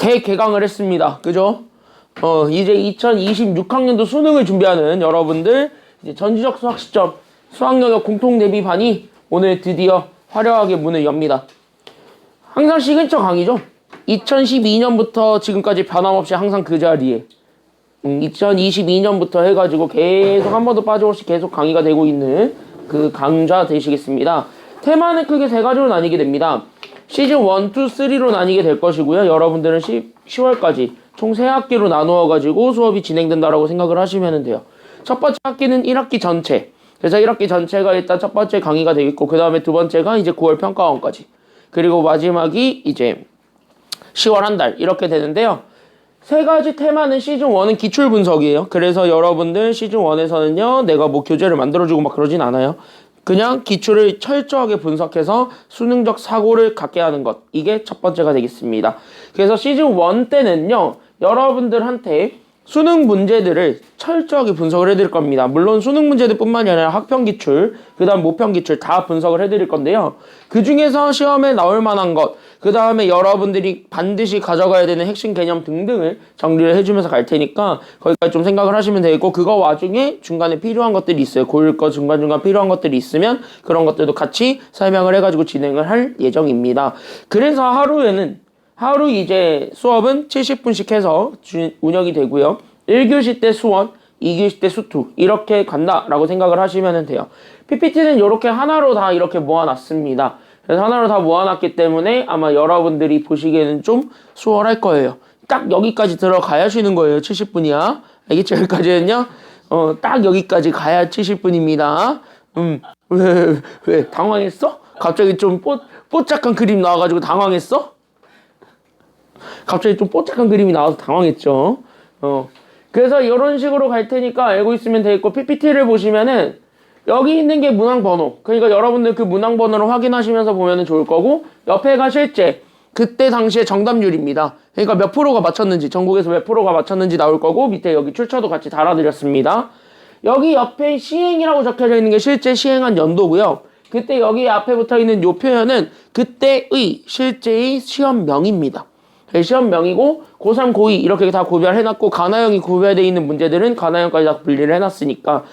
개강을 했습니다. 그죠? 이제 2026학년도 수능을 준비하는 여러분들 이제 전지적 수학 시점 수학 영역 공통 대비반이 오늘 드디어 화려하게 문을 엽니다. 항상 시그니처 강의죠. 2012년부터 지금까지 변함없이 항상 그 자리에 2022년부터 해가지고 계속 한 번도 빠짐없이 계속 강의가 되고 있는 그 강좌 되시겠습니다. 테마는 크게 세 가지로 나뉘게 됩니다. 시즌 1, 2, 3로 나뉘게 될 것이고요. 여러분들은 10월까지 총 3학기로 나누어가지고 수업이 진행된다라고 생각을 하시면 돼요. 첫 번째 학기는 1학기 전체. 그래서 1학기 전체가 일단 첫 번째 강의가 되겠고, 그 다음에 두 번째가 이제 9월 평가원까지. 그리고 마지막이 이제 10월 한 달. 이렇게 되는데요. 세 가지 테마는 시즌 1은 기출 분석이에요. 그래서 여러분들 시즌 1에서는요, 내가 뭐 교재를 만들어주고 막 그러진 않아요. 그냥 기출을 철저하게 분석해서 수능적 사고를 갖게 하는 것. 이게 첫 번째가 되겠습니다. 그래서 시즌 1 때는요, 여러분들한테 수능 문제들을 철저하게 분석을 해드릴 겁니다. 물론 수능 문제들 뿐만이 아니라 학평 기출, 그 다음 모평 기출 다 분석을 해드릴 건데요. 그 중에서 시험에 나올 만한 것, 그 다음에 여러분들이 반드시 가져가야 되는 핵심 개념 등등을 정리를 해주면서 갈 테니까 거기까지 좀 생각을 하시면 되겠고, 그거 와중에 중간에 필요한 것들이 있어요. 고일 거 중간중간 필요한 것들이 있으면 그런 것들도 같이 설명을 해가지고 진행을 할 예정입니다. 그래서 하루 이제 수업은 70분씩 해서 운영이 되고요. 1교시 때 수원, 2교시 때 수투 이렇게 간다라고 생각을 하시면 돼요. PPT는 이렇게 하나로 다 이렇게 모아놨습니다. 그래서 하나로 다 모아놨기 때문에 아마 여러분들이 보시기에는 좀 수월할 거예요. 딱 여기까지 들어가야 쉬는 거예요. 70분이야. 알겠죠? 여기까지는요. 딱 여기까지 가야 70분입니다. 왜? 당황했어? 갑자기 좀 뽀짝한 그림 나와가지고 당황했어? 갑자기 좀 뽀짝한 그림이 나와서 당황했죠. 그래서 이런 식으로 갈 테니까 알고 있으면 되겠고, PPT를 보시면은 여기 있는 게 문항 번호. 그러니까 여러분들 그 문항 번호를 확인하시면서 보면은 좋을 거고, 옆에가 실제 그때 당시에 정답률입니다. 그러니까 몇 프로가 맞췄는지, 전국에서 몇 프로가 맞췄는지 나올 거고, 밑에 여기 출처도 같이 달아드렸습니다. 여기 옆에 시행이라고 적혀져 있는 게 실제 시행한 연도고요. 그때 여기 앞에 붙어 있는 요 표현은 그때의 실제의 시험명입니다. 시험명이고 고3, 고2 이렇게 다 구별해놨고, 가나형이 구별되어 있는 문제들은 가나형까지 다 분리를 해놨으니까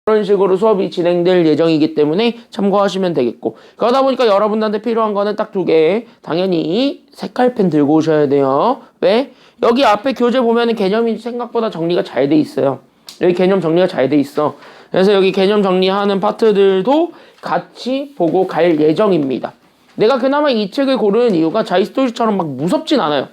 그런 식으로 수업이 진행될 예정이기 때문에 참고하시면 되겠고, 그러다 보니까 여러분들한테 필요한 거는 딱 2개. 당연히 색깔펜 들고 오셔야 돼요. 왜? 여기 앞에 교재 보면은 개념이 생각보다 정리가 잘 돼 있어요. 여기 개념 정리가 잘 돼 있어. 그래서 여기 개념 정리하는 파트들도 같이 보고 갈 예정입니다. 내가 그나마 이 책을 고르는 이유가 자이스토리처럼 막 무섭진 않아요.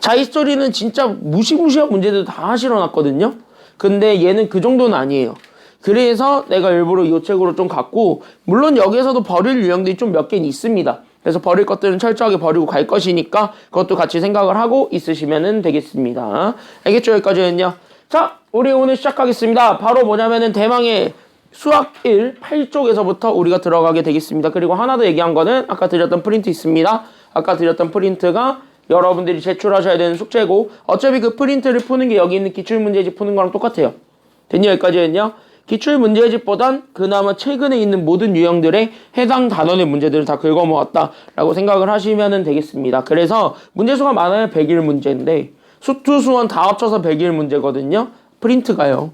자이스토리는 진짜 무시무시한 문제들 다 실어놨거든요. 근데 얘는 그 정도는 아니에요. 그래서 내가 일부러 이 책으로 좀 갖고, 물론 여기에서도 버릴 유형들이 좀 몇 개는 있습니다. 그래서 버릴 것들은 철저하게 버리고 갈 것이니까 그것도 같이 생각을 하고 있으시면 되겠습니다. 알겠죠? 여기까지는요. 자, 우리 오늘 시작하겠습니다. 바로 뭐냐면은 대망의 수학 1, 8쪽에서부터 우리가 들어가게 되겠습니다. 그리고 하나 더 얘기한 거는 아까 드렸던 프린트 있습니다. 아까 드렸던 프린트가 여러분들이 제출하셔야 되는 숙제고, 어차피 그 프린트를 푸는 게 여기 있는 기출문제집 푸는 거랑 똑같아요. 됐냐? 여기까지는요. 기출문제집보단 그나마 최근에 있는 모든 유형들의 해당 단원의 문제들을 다 긁어모았다라고 생각을 하시면 되겠습니다. 그래서 문제수가 많아야 100일 문제인데 수투, 수원 다 합쳐서 100일 문제거든요. 프린트가요.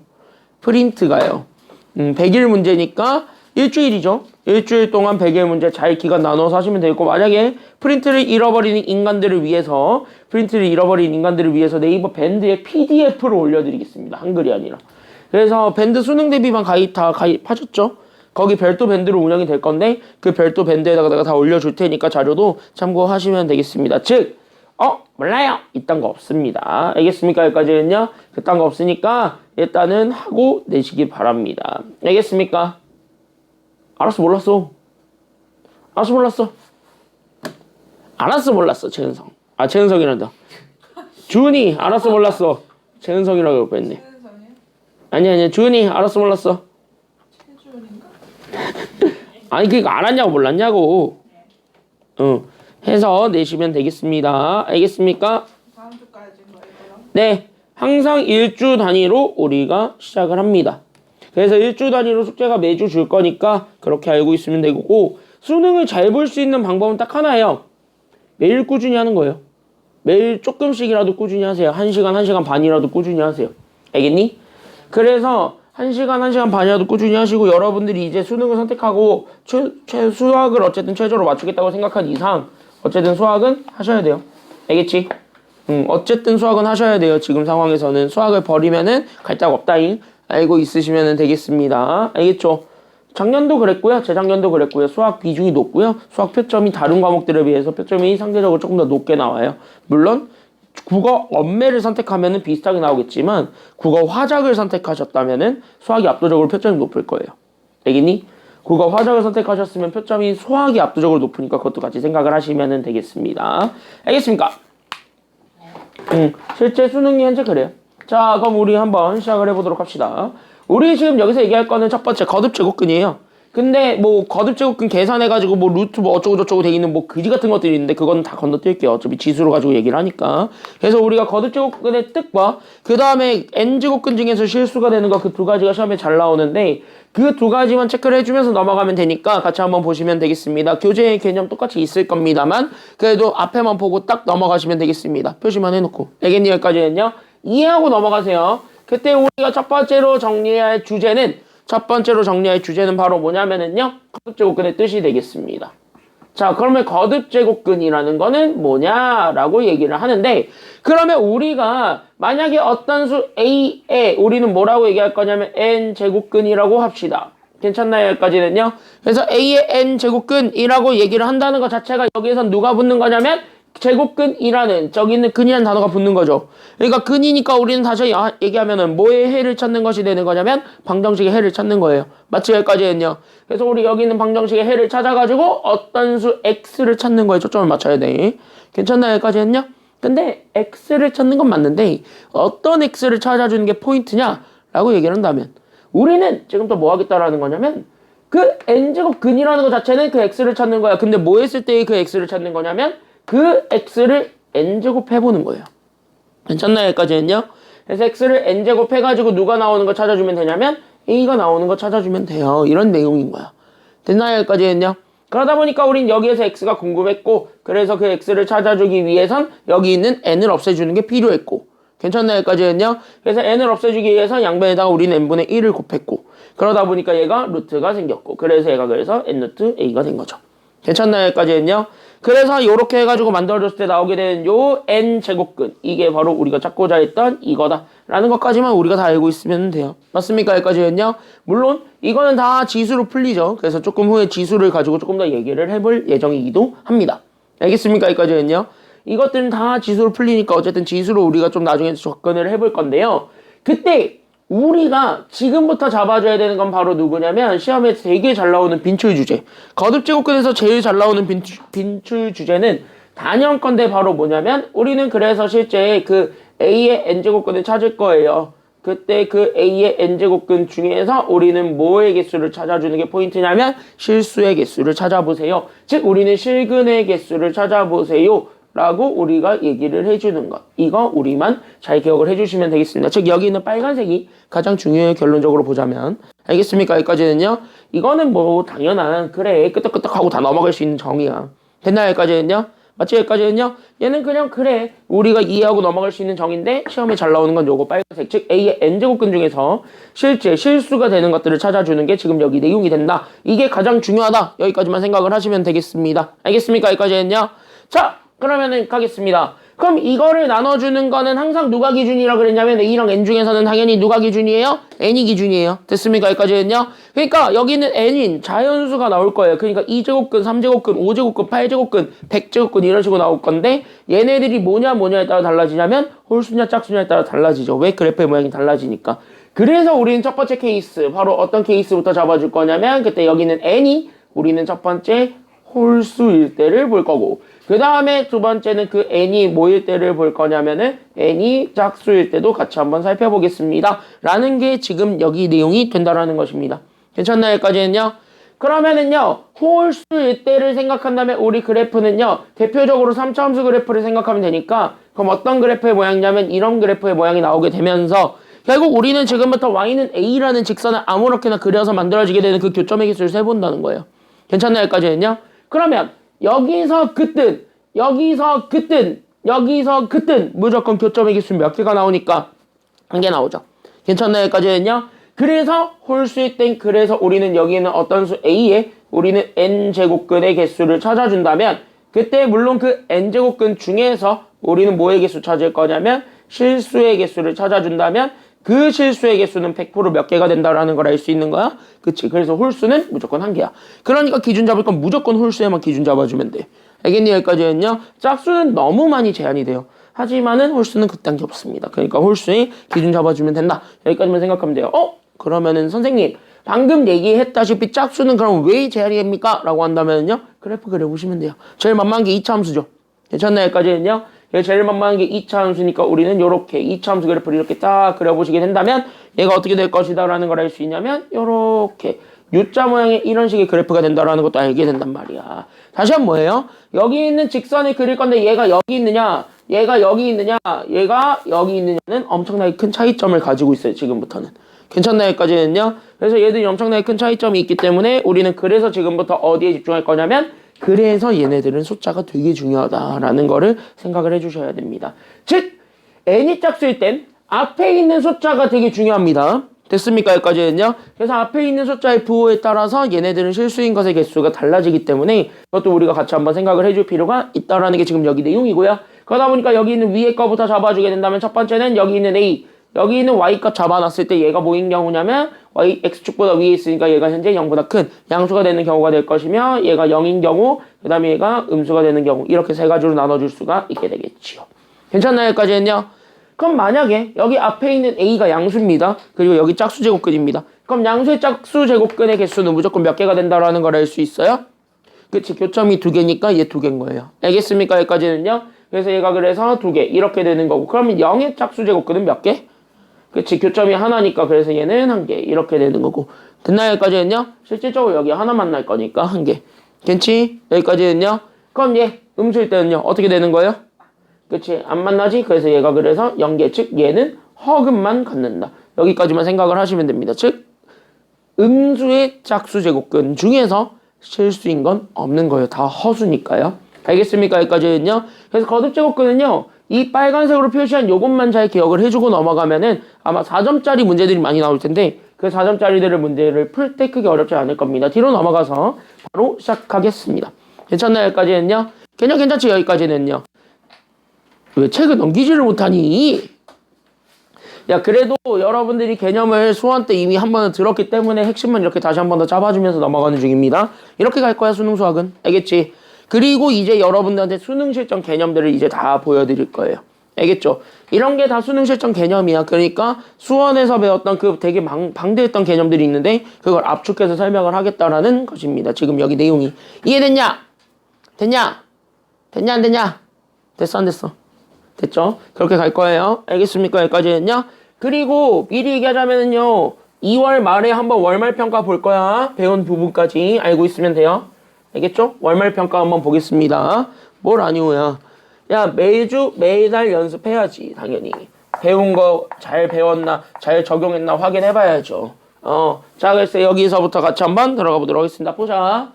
100일 문제니까 일주일이죠. 일주일 동안 100일 문제 잘 기간 나눠서 하시면 되겠고, 만약에 프린트를 잃어버린 인간들을 위해서 네이버 밴드에 PDF로 올려드리겠습니다. 한글이 아니라. 그래서 밴드 수능 대비반 가입하셨죠? 거기 별도 밴드로 운영이 될 건데, 그 별도 밴드에다가 내가 다 올려줄 테니까 자료도 참고하시면 되겠습니다. 즉, 몰라요! 이딴 거 없습니다. 알겠습니까? 여기까지는요. 그딴 거 없으니까 일단은 하고 내시기 바랍니다. 알겠습니까? 알았어, 몰랐어. 최은성. 최은성이란다. 준이, 알았어, 몰랐어. 최은성이라고 할 뻔했네. 아니야, 준이, 알았어, 몰랐어. 최주원인가? 아니, 그니까 알았냐고 몰랐냐고. 해서 내시면 되겠습니다. 알겠습니까? 다음 주까지. 네, 항상 일주 단위로 우리가 시작을 합니다. 그래서 일주 단위로 숙제가 매주 줄 거니까 그렇게 알고 있으면 되고, 수능을 잘 볼 수 있는 방법은 딱 하나예요. 매일 꾸준히 하는 거예요. 매일 조금씩이라도 꾸준히 하세요. 1시간, 1시간 반이라도 꾸준히 하세요. 알겠니? 그래서 1시간, 1시간 반이라도 꾸준히 하시고, 여러분들이 이제 수능을 선택하고 수학을 어쨌든 최저로 맞추겠다고 생각한 이상 어쨌든 수학은 하셔야 돼요. 알겠지? 어쨌든 수학은 하셔야 돼요. 지금 상황에서는 수학을 버리면은 갈 데가 없다잉. 알고 있으시면 되겠습니다. 알겠죠? 작년도 그랬고요. 재작년도 그랬고요. 수학 비중이 높고요. 수학 표점이 다른 과목들에 비해서 표점이 상대적으로 조금 더 높게 나와요. 물론 국어 엄매를 선택하면은 비슷하게 나오겠지만 국어 화작을 선택하셨다면은 수학이 압도적으로 표점이 높을 거예요. 알겠니? 국어 화작을 선택하셨으면 표점이 수학이 압도적으로 높으니까 그것도 같이 생각을 하시면 되겠습니다. 알겠습니까? 실제 수능이 현재 그래요. 자, 그럼 우리 한번 시작을 해보도록 합시다. 우리 지금 여기서 얘기할 거는 첫 번째 거듭제곱근이에요. 근데 뭐 거듭제곱근 계산해가지고 뭐 루트 뭐 어쩌고저쩌고 돼 있는 뭐 그지 같은 것들이 있는데 그건 다 건너뛸게요. 어차피 지수로 가지고 얘기를 하니까. 그래서 우리가 거듭제곱근의 뜻과 그 다음에 n제곱근 중에서 실수가 되는 거 그 두 가지가 시험에 잘 나오는데 그 두 가지만 체크를 해주면서 넘어가면 되니까 같이 한번 보시면 되겠습니다. 교재의 개념 똑같이 있을 겁니다만 그래도 앞에만 보고 딱 넘어가시면 되겠습니다. 표시만 해놓고. 알겠니? 여기까지는요. 이해하고 넘어가세요. 그때 우리가 첫 번째로 정리할 주제는 바로 뭐냐면은요. 거듭제곱근의 뜻이 되겠습니다. 자, 그러면 거듭제곱근이라는 거는 뭐냐라고 얘기를 하는데 그러면 우리가 만약에 어떤 수 A에 우리는 뭐라고 얘기할 거냐면 n제곱근이라고 합시다. 괜찮나요? 여기까지는요. 그래서 A의 n제곱근이라고 얘기를 한다는 것 자체가 여기에선 누가 붙는 거냐면 제곱근이라는 저기 있는 근이라는 단어가 붙는 거죠. 그러니까 근이니까 우리는 다시 얘기하면은 뭐의 해를 찾는 것이 되는 거냐면 방정식의 해를 찾는 거예요. 맞지? 여기까지는요. 그래서 우리 여기 있는 방정식의 해를 찾아가지고 어떤 수 x를 찾는 거에 초점을 맞춰야 돼. 괜찮나요? 여기까지는요. 근데 x를 찾는 건 맞는데 어떤 x를 찾아주는 게 포인트냐라고 얘기를 한다면 우리는 지금 또 뭐 하겠다라는 거냐면 그 n제곱 근이라는 것 자체는 그 x를 찾는 거야. 근데 뭐 했을 때 그 x를 찾는 거냐면 그 x를 n제곱 해보는 거예요. 괜찮나요? 여기까지는요. 그래서 x를 n제곱 해가지고 누가 나오는 거 찾아주면 되냐면 a가 나오는 거 찾아주면 돼요. 이런 내용인 거야. 됐나요? 여기까지는요. 그러다 보니까 우린 여기에서 x가 궁금했고 그래서 그 x를 찾아주기 위해선 여기 있는 n을 없애주는 게 필요했고 괜찮나요? 여기까지는요. 그래서 n을 없애주기 위해서 양변에다가 우리는 n분의 1을 곱했고 그러다 보니까 얘가 루트가 생겼고 그래서 얘가 그래서 n 루트 a가 된 거죠. 괜찮나요? 여기까지는요. 그래서 이렇게 해가지고 만들어줬을 때 나오게 되는 요 n제곱근 이게 바로 우리가 찾고자 했던 이거다 라는 것까지만 우리가 다 알고 있으면 돼요. 맞습니까? 여기까지는요. 물론 이거는 다 지수로 풀리죠. 그래서 조금 후에 지수를 가지고 조금 더 얘기를 해볼 예정이기도 합니다. 알겠습니까? 여기까지는요. 이것들은 다 지수로 풀리니까 어쨌든 지수로 우리가 좀 나중에 접근을 해볼 건데요. 그때 우리가 지금부터 잡아줘야 되는 건 바로 누구냐면 시험에 되게 잘 나오는 빈출 주제. 거듭제곱근에서 제일 잘 나오는 빈출 주제는 단연컨대 바로 뭐냐면 우리는 그래서 실제 그 A의 n제곱근을 찾을 거예요. 그때 그 A의 n제곱근 중에서 우리는 뭐의 개수를 찾아주는 게 포인트냐면 실수의 개수를 찾아보세요. 즉 우리는 실근의 개수를 찾아보세요. 라고 우리가 얘기를 해주는 것. 이거 우리만 잘 기억을 해주시면 되겠습니다. 즉 여기 있는 빨간색이 가장 중요해요. 결론적으로 보자면. 알겠습니까? 여기까지는요. 이거는 뭐 당연한 그래 끄떡끄떡하고 다 넘어갈 수 있는 정의야. 됐나요? 여기까지는요. 맞지? 여기까지는요. 얘는 그냥 그래 우리가 이해하고 넘어갈 수 있는 정의인데 시험에 잘 나오는 건 요거 빨간색. 즉 A의 n제곱근 중에서 실제 실수가 되는 것들을 찾아주는 게 지금 여기 내용이 된다. 이게 가장 중요하다. 여기까지만 생각을 하시면 되겠습니다. 알겠습니까? 여기까지는요. 자 그러면은 가겠습니다. 그럼 이거를 나눠주는 거는 항상 누가 기준이라 그랬냐면 A랑 N 중에서는 당연히 누가 기준이에요? N이 기준이에요. 됐습니까? 여기까지는요. 그러니까 여기는 N인 자연수가 나올 거예요. 그러니까 2제곱근, 3제곱근, 5제곱근, 8제곱근, 100제곱근 이런 식으로 나올 건데 얘네들이 뭐냐에 따라 달라지냐면 홀수냐 짝수냐에 따라 달라지죠. 왜? 그래프의 모양이 달라지니까. 그래서 우리는 첫 번째 케이스 바로 어떤 케이스부터 잡아줄 거냐면 그때 여기는 N이 우리는 첫 번째 홀수일 때를 볼 거고 그 다음에 두 번째는 그 n이 뭐일 때를 볼 거냐면은 n이 짝수일 때도 같이 한번 살펴보겠습니다. 라는 게 지금 여기 내용이 된다라는 것입니다. 괜찮나요? 여기까지는요? 그러면은요, 홀수일 때를 생각한다면 우리 그래프는요, 대표적으로 3차함수 그래프를 생각하면 되니까 그럼 어떤 그래프의 모양이냐면 이런 그래프의 모양이 나오게 되면서 결국 우리는 지금부터 y는 a라는 직선을 아무렇게나 그려서 만들어지게 되는 그 교점의 개수를 세본다는 거예요. 괜찮나요? 여기까지는요? 그러면 여기서 그뜬 무조건 교점의 개수 몇 개가 나오니까 한 개 나오죠. 괜찮나요? 여기까지는요? 그래서 홀수일 땐 그래서 우리는 여기는 어떤 수 a에 우리는 n제곱근의 개수를 찾아준다면 그때 물론 그 n제곱근 중에서 우리는 뭐의 개수 찾을 거냐면 실수의 개수를 찾아준다면 그 실수의 개수는 100% 몇 개가 된다라는 걸 알 수 있는 거야. 그치? 그래서 홀수는 무조건 한 개야. 그러니까 기준 잡을 건 무조건 홀수에만 기준 잡아주면 돼. 알겠니? 여기까지는요. 짝수는 너무 많이 제한이 돼요. 하지만은 홀수는 그딴 게 없습니다. 그러니까 홀수에 기준 잡아주면 된다. 여기까지만 생각하면 돼요. 그러면은 선생님 방금 얘기했다시피 짝수는 그럼 왜 제한이 됩니까? 라고 한다면요. 그래프 그려보시면 돼요. 제일 만만한 게 2차 함수죠. 괜찮나요? 여기까지는요. 제일 만만한 게 2차 함수니까 우리는 요렇게 2차 함수 그래프를 이렇게 딱 그려보시게 된다면 얘가 어떻게 될 것이다 라는 걸 알 수 있냐면 요렇게 U자 모양의 이런 식의 그래프가 된다라는 것도 알게 된단 말이야. 다시 한번 뭐예요? 여기 있는 직선을 그릴 건데 얘가 여기 있느냐 얘가 여기 있느냐 얘가 여기 있느냐는 엄청나게 큰 차이점을 가지고 있어요. 지금부터는. 괜찮나요? 여기까지는요. 그래서 얘들이 엄청나게 큰 차이점이 있기 때문에 우리는 그래서 지금부터 어디에 집중할 거냐면 그래서 얘네들은 숫자가 되게 중요하다라는 거를 생각을 해주셔야 됩니다. 즉 n이 짝수일 땐 앞에 있는 숫자가 되게 중요합니다. 됐습니까? 여기까지는요. 그래서 앞에 있는 숫자의 부호에 따라서 얘네들은 실수인 것의 개수가 달라지기 때문에 그것도 우리가 같이 한번 생각을 해줄 필요가 있다라는 게 지금 여기 내용이고요. 그러다 보니까 여기 있는 위에 거부터 잡아주게 된다면 첫 번째는 여기 있는 a 여기 있는 y값 잡아놨을 때 얘가 뭐인 경우냐면 y x축보다 위에 있으니까 얘가 현재 0보다 큰 양수가 되는 경우가 될 것이며 얘가 0인 경우 그 다음에 얘가 음수가 되는 경우 이렇게 세 가지로 나눠줄 수가 있게 되겠지요. 괜찮나요? 여기까지는요. 그럼 만약에 여기 앞에 있는 a가 양수입니다. 그리고 여기 짝수 제곱근입니다. 그럼 양수의 짝수 제곱근의 개수는 무조건 몇 개가 된다라는 걸 알 수 있어요? 그치? 교점이 두 개니까 얘 두 개인 거예요. 알겠습니까? 여기까지는요. 그래서 얘가 그래서 두 개 이렇게 되는 거고 그러면 0의 짝수 제곱근은 몇 개? 그치? 교점이 하나니까 그래서 얘는 한 개 이렇게 되는 거고 됐나요? 여기까지는요? 실질적으로 여기 하나 만날 거니까 한 개 괜지? 여기까지는요? 그럼 얘 음수일 때는요? 어떻게 되는 거예요? 그치? 안 만나지? 그래서 얘가 그래서 0개 즉 얘는 허근만 갖는다. 여기까지만 생각을 하시면 됩니다. 즉 음수의 짝수 제곱근 중에서 실수인 건 없는 거예요. 다 허수니까요. 알겠습니까? 여기까지는요. 그래서 거듭 제곱근은요. 이 빨간색으로 표시한 요것만 잘 기억을 해주고 넘어가면은 아마 4점짜리 문제들이 많이 나올 텐데 그 4점짜리들의 문제를 풀 때 크게 어렵지 않을 겁니다. 뒤로 넘어가서 바로 시작하겠습니다. 괜찮나요? 여기까지는요. 개념 괜찮지? 여기까지는요. 왜 책을 넘기지를 못하니? 야 그래도 여러분들이 개념을 수원 때 이미 한 번은 들었기 때문에 핵심만 이렇게 다시 한 번 더 잡아주면서 넘어가는 중입니다. 이렇게 갈 거야 수능 수학은. 알겠지? 그리고 이제 여러분들한테 수능 실전 개념들을 이제 다 보여드릴 거예요. 알겠죠? 이런 게 다 수능 실전 개념이야. 그러니까 수원에서 배웠던 그 되게 방대했던 개념들이 있는데 그걸 압축해서 설명을 하겠다라는 것입니다. 지금 여기 내용이 이해됐냐? 됐냐? 됐냐 안 됐냐? 됐어 안 됐어? 됐죠? 그렇게 갈 거예요. 알겠습니까? 여기까지는요. 그리고 미리 얘기하자면은요. 2월 말에 한번 월말 평가 볼 거야. 배운 부분까지 알고 있으면 돼요. 알겠죠? 월말 평가 한번 보겠습니다. 뭘 아니오야. 야 매달 연습해야지 당연히. 배운 거 잘 배웠나 잘 적용했나 확인해봐야죠. 자 그래서 여기서부터 같이 한번 들어가 보도록 하겠습니다. 보자.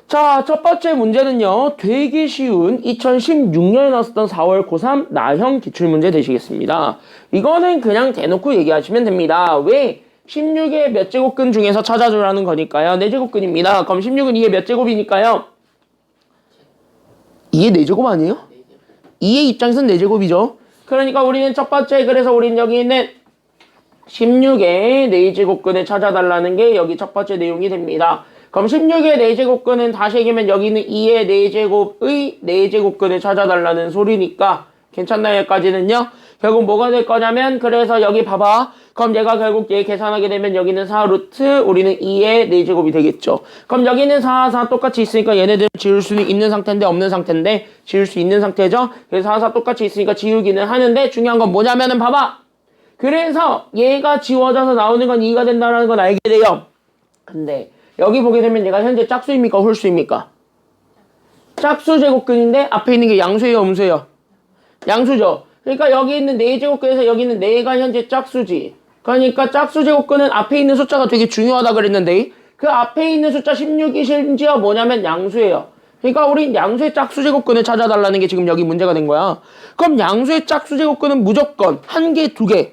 자, 첫 번째 문제는요. 되게 쉬운 2016년에 나왔었던 4월 고3 나형 기출문제 되시겠습니다. 이거는 그냥 대놓고 얘기하시면 됩니다. 왜? 16의 몇 제곱근 중에서 찾아주라는 거니까요. 4제곱근입니다. 그럼 16은 2의 몇 제곱이니까요? 2의 4제곱 아니에요? 2의 입장에서는 4제곱이죠. 그러니까 우리는 첫 번째 그래서 우리는 여기 있는 16의 4제곱근을 찾아달라는 게 여기 첫 번째 내용이 됩니다. 그럼 16의 4제곱근은 다시 얘기하면 여기 있는 2의 4제곱의 4제곱근을 찾아달라는 소리니까 괜찮나요? 여기까지는요. 결국 뭐가 될 거냐면 그래서 여기 봐봐. 그럼 얘가 결국 얘 계산하게 되면 여기는 4루트 우리는 2의 4제곱이 되겠죠. 그럼 여기는 4 똑같이 있으니까 얘네들 지울 수는 있는 상태인데 없는 상태인데 지울 수 있는 상태죠. 그래서 4 똑같이 있으니까 지우기는 하는데 중요한 건 뭐냐면은 봐봐. 그래서 얘가 지워져서 나오는 건 2가 된다는 건 알게 돼요. 근데 여기 보게 되면 얘가 현재 짝수입니까? 홀수입니까? 짝수 제곱근인데 앞에 있는 게 양수예요? 음수예요? 양수죠. 그러니까 여기 있는 4제곱근에서 여기 있는 4가 현재 짝수지. 그러니까 짝수 제곱근은 앞에 있는 숫자가 되게 중요하다 그랬는데 그 앞에 있는 숫자 16이 심지어 뭐냐면 양수예요. 그러니까 우린 양수의 짝수 제곱근을 찾아달라는 게 지금 여기 문제가 된 거야. 그럼 양수의 짝수 제곱근은 무조건 1개, 2개.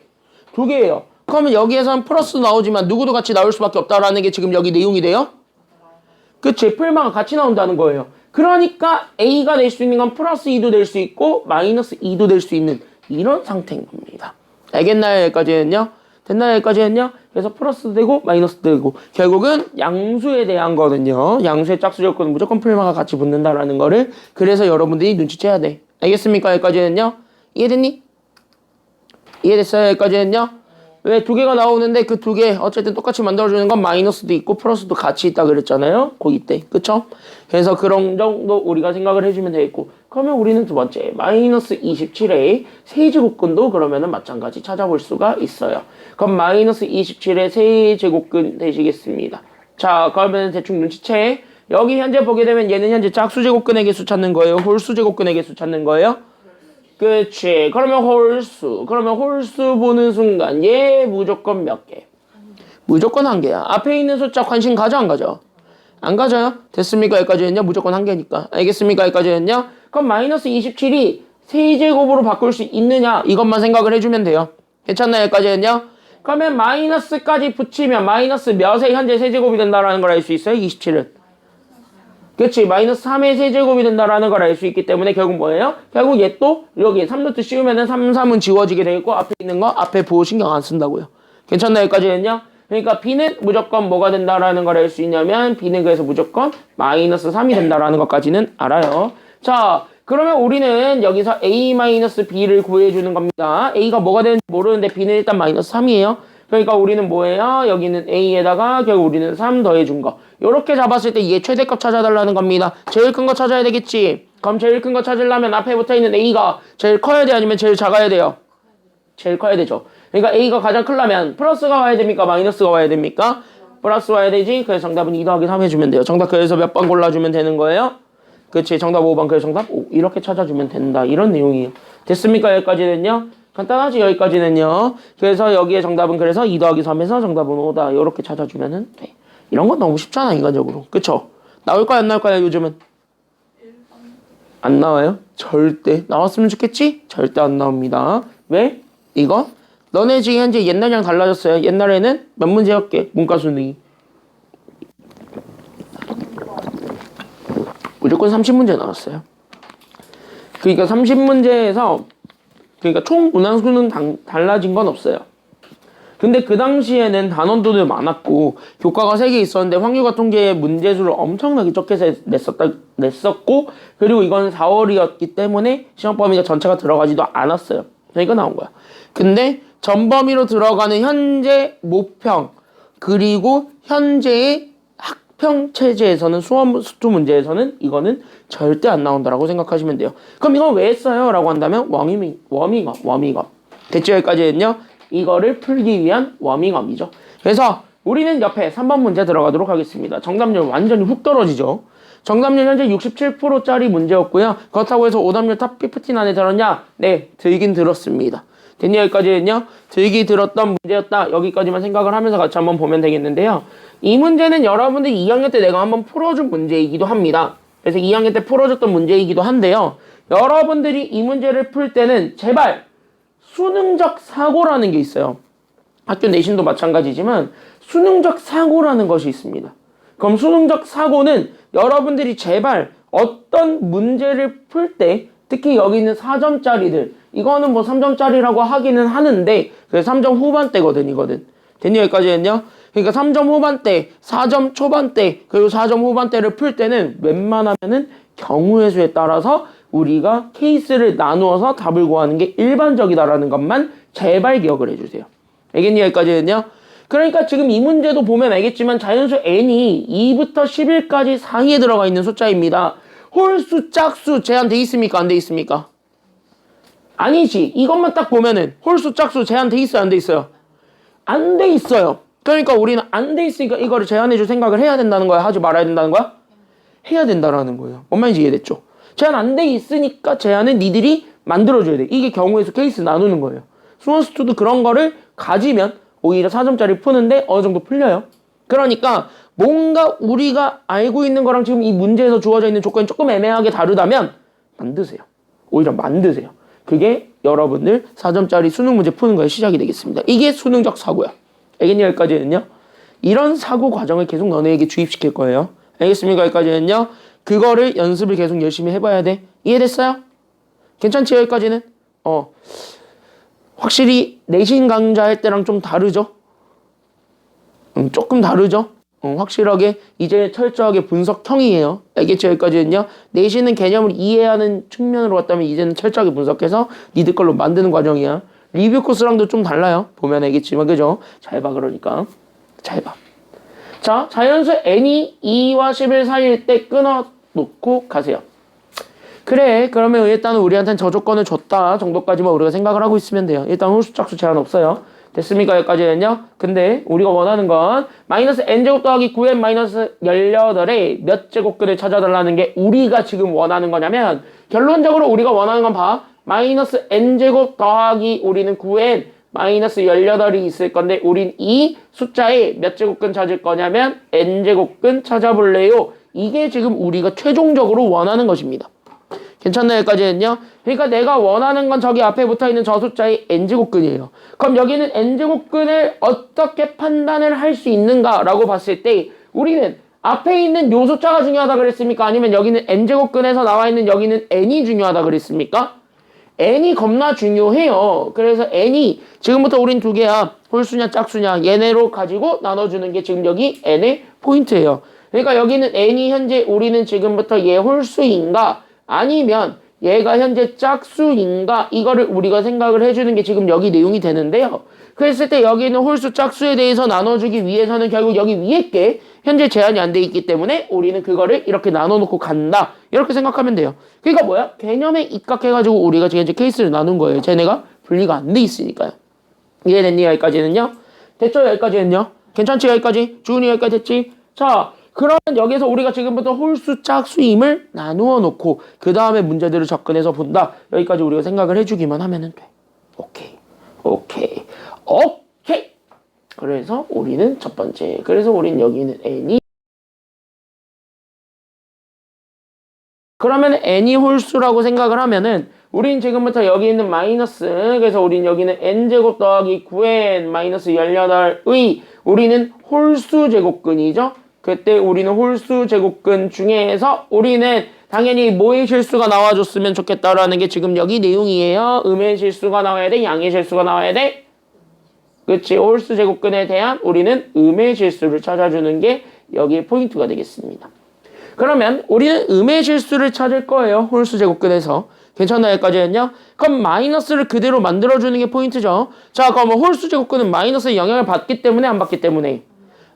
2개예요. 그러면 여기에선 플러스 나오지만 누구도 같이 나올 수밖에 없다라는 게 지금 여기 내용이 돼요? 그치, 풀마가 같이 나온다는 거예요. 그러니까 A가 낼 수 있는 건 플러스 2도 낼 수 있고 마이너스 2도 낼 수 있는 이런 상태인 겁니다. 알겠나요? 여기까지는요? 됐나요? 여기까지는요? 그래서 플러스도 되고 마이너스도 되고 결국은 양수에 대한 거는요. 양수의 짝수 조건은 무조건 풀마가 같이 붙는다라는 거를 그래서 여러분들이 눈치채야 돼. 알겠습니까? 여기까지는요? 이해됐니? 이해됐어요? 여기까지는요? 왜 2개가 나오는데 그 2개 어쨌든 똑같이 만들어주는 건 마이너스도 있고 플러스도 같이 있다 그랬잖아요. 고2 때. 그쵸? 그래서 그런 정도 우리가 생각을 해주면 되겠고 그러면 우리는 두 번째 마이너스 27의 세제곱근도 그러면은 마찬가지 찾아볼 수가 있어요. 그럼 마이너스 27의 세제곱근 되시겠습니다. 자 그러면 대충 눈치채. 여기 현재 보게 되면 얘는 현재 짝수제곱근의 개수 찾는 거예요? 홀수제곱근의 개수 찾는 거예요? 그치. 그러면 홀수. 그러면 홀수 보는 순간 얘 무조건 몇 개? 무조건 1개야. 앞에 있는 숫자 관심 가져 안 가져? 안 가져요? 됐습니까? 여기까지는요? 무조건 1개니까. 알겠습니까? 여기까지는요? 그럼 마이너스 27이 세제곱으로 바꿀 수 있느냐? 이것만 생각을 해주면 돼요. 괜찮나요? 여기까지는요? 그러면 마이너스까지 붙이면 마이너스 몇의 현재 세제곱이 된다라는 걸 알 수 있어요? 27은. 그치, 마이너스 3의 세제곱이 된다라는 걸 알 수 있기 때문에 결국 뭐예요? 결국 얘 또 여기 3루트 씌우면은 3은 지워지게 되겠고 앞에 있는 거 앞에 부호 신경 안 쓴다고요. 괜찮나요? 여기까지는요? 그러니까 B는 무조건 뭐가 된다라는 걸 알 수 있냐면 B는 그래서 무조건 마이너스 3이 된다라는 것까지는 알아요. 자, 그러면 우리는 여기서 A-B를 구해주는 겁니다. A가 뭐가 되는지 모르는데 B는 일단 마이너스 3이에요. 그러니까 우리는 뭐예요? 여기는 A에다가 결국 우리는 3 더해준 거. 요렇게 잡았을 때 얘 최대값 찾아달라는 겁니다. 제일 큰 거 찾아야 되겠지? 그럼 제일 큰 거 찾으려면 앞에 붙어있는 A가 제일 커야 돼? 아니면 제일 작아야 돼요? 제일 커야 되죠. 그러니까 A가 가장 크려면 플러스가 와야 됩니까? 마이너스가 와야 됩니까? 플러스 와야 되지? 그래서 정답은 2 더하기 3 해주면 돼요. 정답 그래서 몇 번 골라주면 되는 거예요? 그치, 정답 5번. 그래서 정답 5. 이렇게 찾아주면 된다. 이런 내용이에요. 됐습니까? 여기까지는요? 간단하지? 여기까지는요. 그래서 여기에 정답은 그래서 2 더하기 3에서 정답은 5다. 이렇게 찾아주면은 돼. 이런 건 너무 쉽잖아, 인간적으로. 그쵸? 나올까요? 안 나올까요? 요즘은? 안 나와요? 절대. 나왔으면 좋겠지? 절대 안 나옵니다. 왜? 이거? 너네 지금 현재 옛날이랑 달라졌어요. 옛날에는 몇 문제였게? 문과수능이. 무조건 30문제 나왔어요. 그러니까 30문제에서 그러니까 총 문항수는 달라진 건 없어요. 근데 그 당시에는 단원도 많았고 교과가 3개 있었는데 확률과 통계의 문제수를 엄청나게 적게 냈었고 그리고 이건 4월이었기 때문에 시험 범위가 전체가 들어가지도 않았어요. 그러니까 나온 거야. 근데 전 범위로 들어가는 현재 모평 그리고 현재의 학평 체제에서는 수투 문제에서는 이거는 절대 안 나온다라고 생각하시면 돼요. 그럼 이건 왜 했어요? 라고 한다면 워밍업. 됐죠? 여기까지는요. 이거를 풀기 위한 워밍업이죠. 그래서 우리는 옆에 3번 문제 들어가도록 하겠습니다. 정답률 완전히 훅 떨어지죠. 정답률 현재 67%짜리 문제였고요. 그렇다고 해서 오답률 탑 15 안에 들었냐? 네, 들긴 들었습니다. 됐냐? 여기까지는요. 들기 들었던 문제였다. 여기까지만 생각을 하면서 같이 한번 보면 되겠는데요. 이 문제는 여러분들 2학년 때 내가 한번 풀어준 문제이기도 합니다. 그래서 2학년 때 풀어줬던 문제이기도 한데요. 여러분들이 이 문제를 풀 때는 제발 수능적 사고라는 게 있어요. 학교 내신도 마찬가지지만 수능적 사고라는 것이 있습니다. 그럼 수능적 사고는 여러분들이 제발 어떤 문제를 풀 때 특히 여기 있는 4점짜리들 이거는 뭐 3점짜리라고 하기는 하는데 그래서 3점 후반대거든 이거든. 됐니? 여기까지는요. 그러니까 3점 후반대, 4점 초반대 그리고 4점 후반대를 풀 때는 웬만하면은 경우의 수에 따라서 우리가 케이스를 나누어서 답을 구하는 게 일반적이다라는 것만 제발 기억을 해주세요. 알겠니? 여기까지는요. 그러니까 지금 이 문제도 보면 알겠지만 자연수 n이 2부터 11까지 사이에 들어가 있는 숫자입니다. 홀수, 짝수 제한돼 있습니까? 안 돼 있습니까? 아니지. 이것만 딱 보면은 홀수, 짝수 제한돼 있어요? 안 돼 있어요? 안 돼 있어요. 그러니까 우리는 안 돼 있으니까 이거를 제한해줄 생각을 해야 된다는 거야? 하지 말아야 된다는 거야? 해야 된다라는 거예요. 뭔 말인지 이해됐죠? 제한 안 돼 있으니까 제한은 니들이 만들어줘야 돼. 이게 경우의 수 케이스 나누는 거예요. 수원수투도 그런 거를 가지면 오히려 4점짜리 푸는데 어느 정도 풀려요. 그러니까 뭔가 우리가 알고 있는 거랑 지금 이 문제에서 주어져 있는 조건이 조금 애매하게 다르다면 만드세요. 오히려 만드세요. 그게 여러분들 4점짜리 수능 문제 푸는 거에 시작이 되겠습니다. 이게 수능적 사고야. 알겠니? 여기까지는요. 이런 사고 과정을 계속 너네에게 주입시킬 거예요. 알겠습니까? 여기까지는요. 그거를 연습을 계속 열심히 해봐야 돼. 이해됐어요? 괜찮지? 여기까지는? 확실히 내신 강좌 할 때랑 좀 다르죠? 조금 다르죠? 확실하게 이제 철저하게 분석형이에요. 알겠죠? 여기까지는요. 내신은 개념을 이해하는 측면으로 갔다면 이제는 철저하게 분석해서 니들 걸로 만드는 과정이야. 리뷰 코스랑도 좀 달라요. 보면 알겠지만 그죠? 잘 봐. 그러니까 잘 봐. 자, 자연수 n이 2와 11 사이일 때 끊어놓고 가세요. 그래, 그러면 일단 우리한테는 저 조건을 줬다 정도까지만 우리가 생각을 하고 있으면 돼요. 일단 홀수 짝수 제한 없어요. 됐습니까? 여기까지는요. 근데 우리가 원하는 건 마이너스 n제곱 더하기 9n 마이너스 18의 몇 제곱근을 찾아달라는 게 우리가 지금 원하는 거냐면, 결론적으로 우리가 원하는 건 봐. 마이너스 n제곱 더하기 우리는 9n 마이너스 18이 있을 건데 우린 이 숫자에 몇 제곱근 찾을 거냐면 n제곱근 찾아볼래요. 이게 지금 우리가 최종적으로 원하는 것입니다. 괜찮나요? 여기까지는요. 그러니까 내가 원하는 건 저기 앞에 붙어있는 저 숫자의 n제곱근이에요. 그럼 여기는 n제곱근을 어떻게 판단을 할 수 있는가 라고 봤을 때 우리는 앞에 있는 요 숫자가 중요하다 그랬습니까? 아니면 여기는 n제곱근에서 나와 있는 여기는 n이 중요하다 그랬습니까? n이 겁나 중요해요. 그래서 n이 지금부터 우린 두 개야. 홀수냐 짝수냐 얘네로 가지고 나눠주는 게 지금 여기 n의 포인트예요. 그러니까 여기는 n이 현재 우리는 지금부터 얘 홀수인가 아니면 얘가 현재 짝수인가 이거를 우리가 생각을 해주는 게 지금 여기 내용이 되는데요. 그랬을 때 여기는 홀수 짝수에 대해서 나눠주기 위해서는 결국 여기 위에 게 현재 제한이 안 돼 있기 때문에 우리는 그거를 이렇게 나눠놓고 간다. 이렇게 생각하면 돼요. 그러니까 뭐야? 개념에 입각해가지고 우리가 지금 이제 케이스를 나눈 거예요. 쟤네가 분리가 안 돼 있으니까요. 이해됐니? 여기까지는요? 됐죠? 여기까지는요? 괜찮지? 여기까지? 주은이 여기까지 됐지? 자, 그러면 여기서 우리가 지금부터 홀수 짝수임을 나누어 놓고 그 다음에 문제들을 접근해서 본다. 여기까지 우리가 생각을 해주기만 하면 돼. 오케이. 그래서 우리는 첫 번째. 그래서 우리는 여기는 n이 그러면 n이 홀수라고 생각을 하면은 우린 지금부터 여기 있는 마이너스 그래서 우린 여기는 n제곱 더하기 9n 마이너스 18의 우리는 홀수 제곱근이죠. 그때 우리는 홀수 제곱근 중에서 우리는 당연히 뭐의 실수가 나와줬으면 좋겠다라는 게 지금 여기 내용이에요. 음의 실수가 나와야 돼? 양의 실수가 나와야 돼? 그치? 홀수 제곱근에 대한 우리는 음의 실수를 찾아주는 게 여기에 포인트가 되겠습니다. 그러면 우리는 음의 실수를 찾을 거예요. 홀수 제곱근에서. 괜찮나요? 여기까지는요? 그럼 마이너스를 그대로 만들어주는 게 포인트죠. 자, 그럼 홀수 제곱근은 마이너스의 영향을 받기 때문에 안 받기 때문에?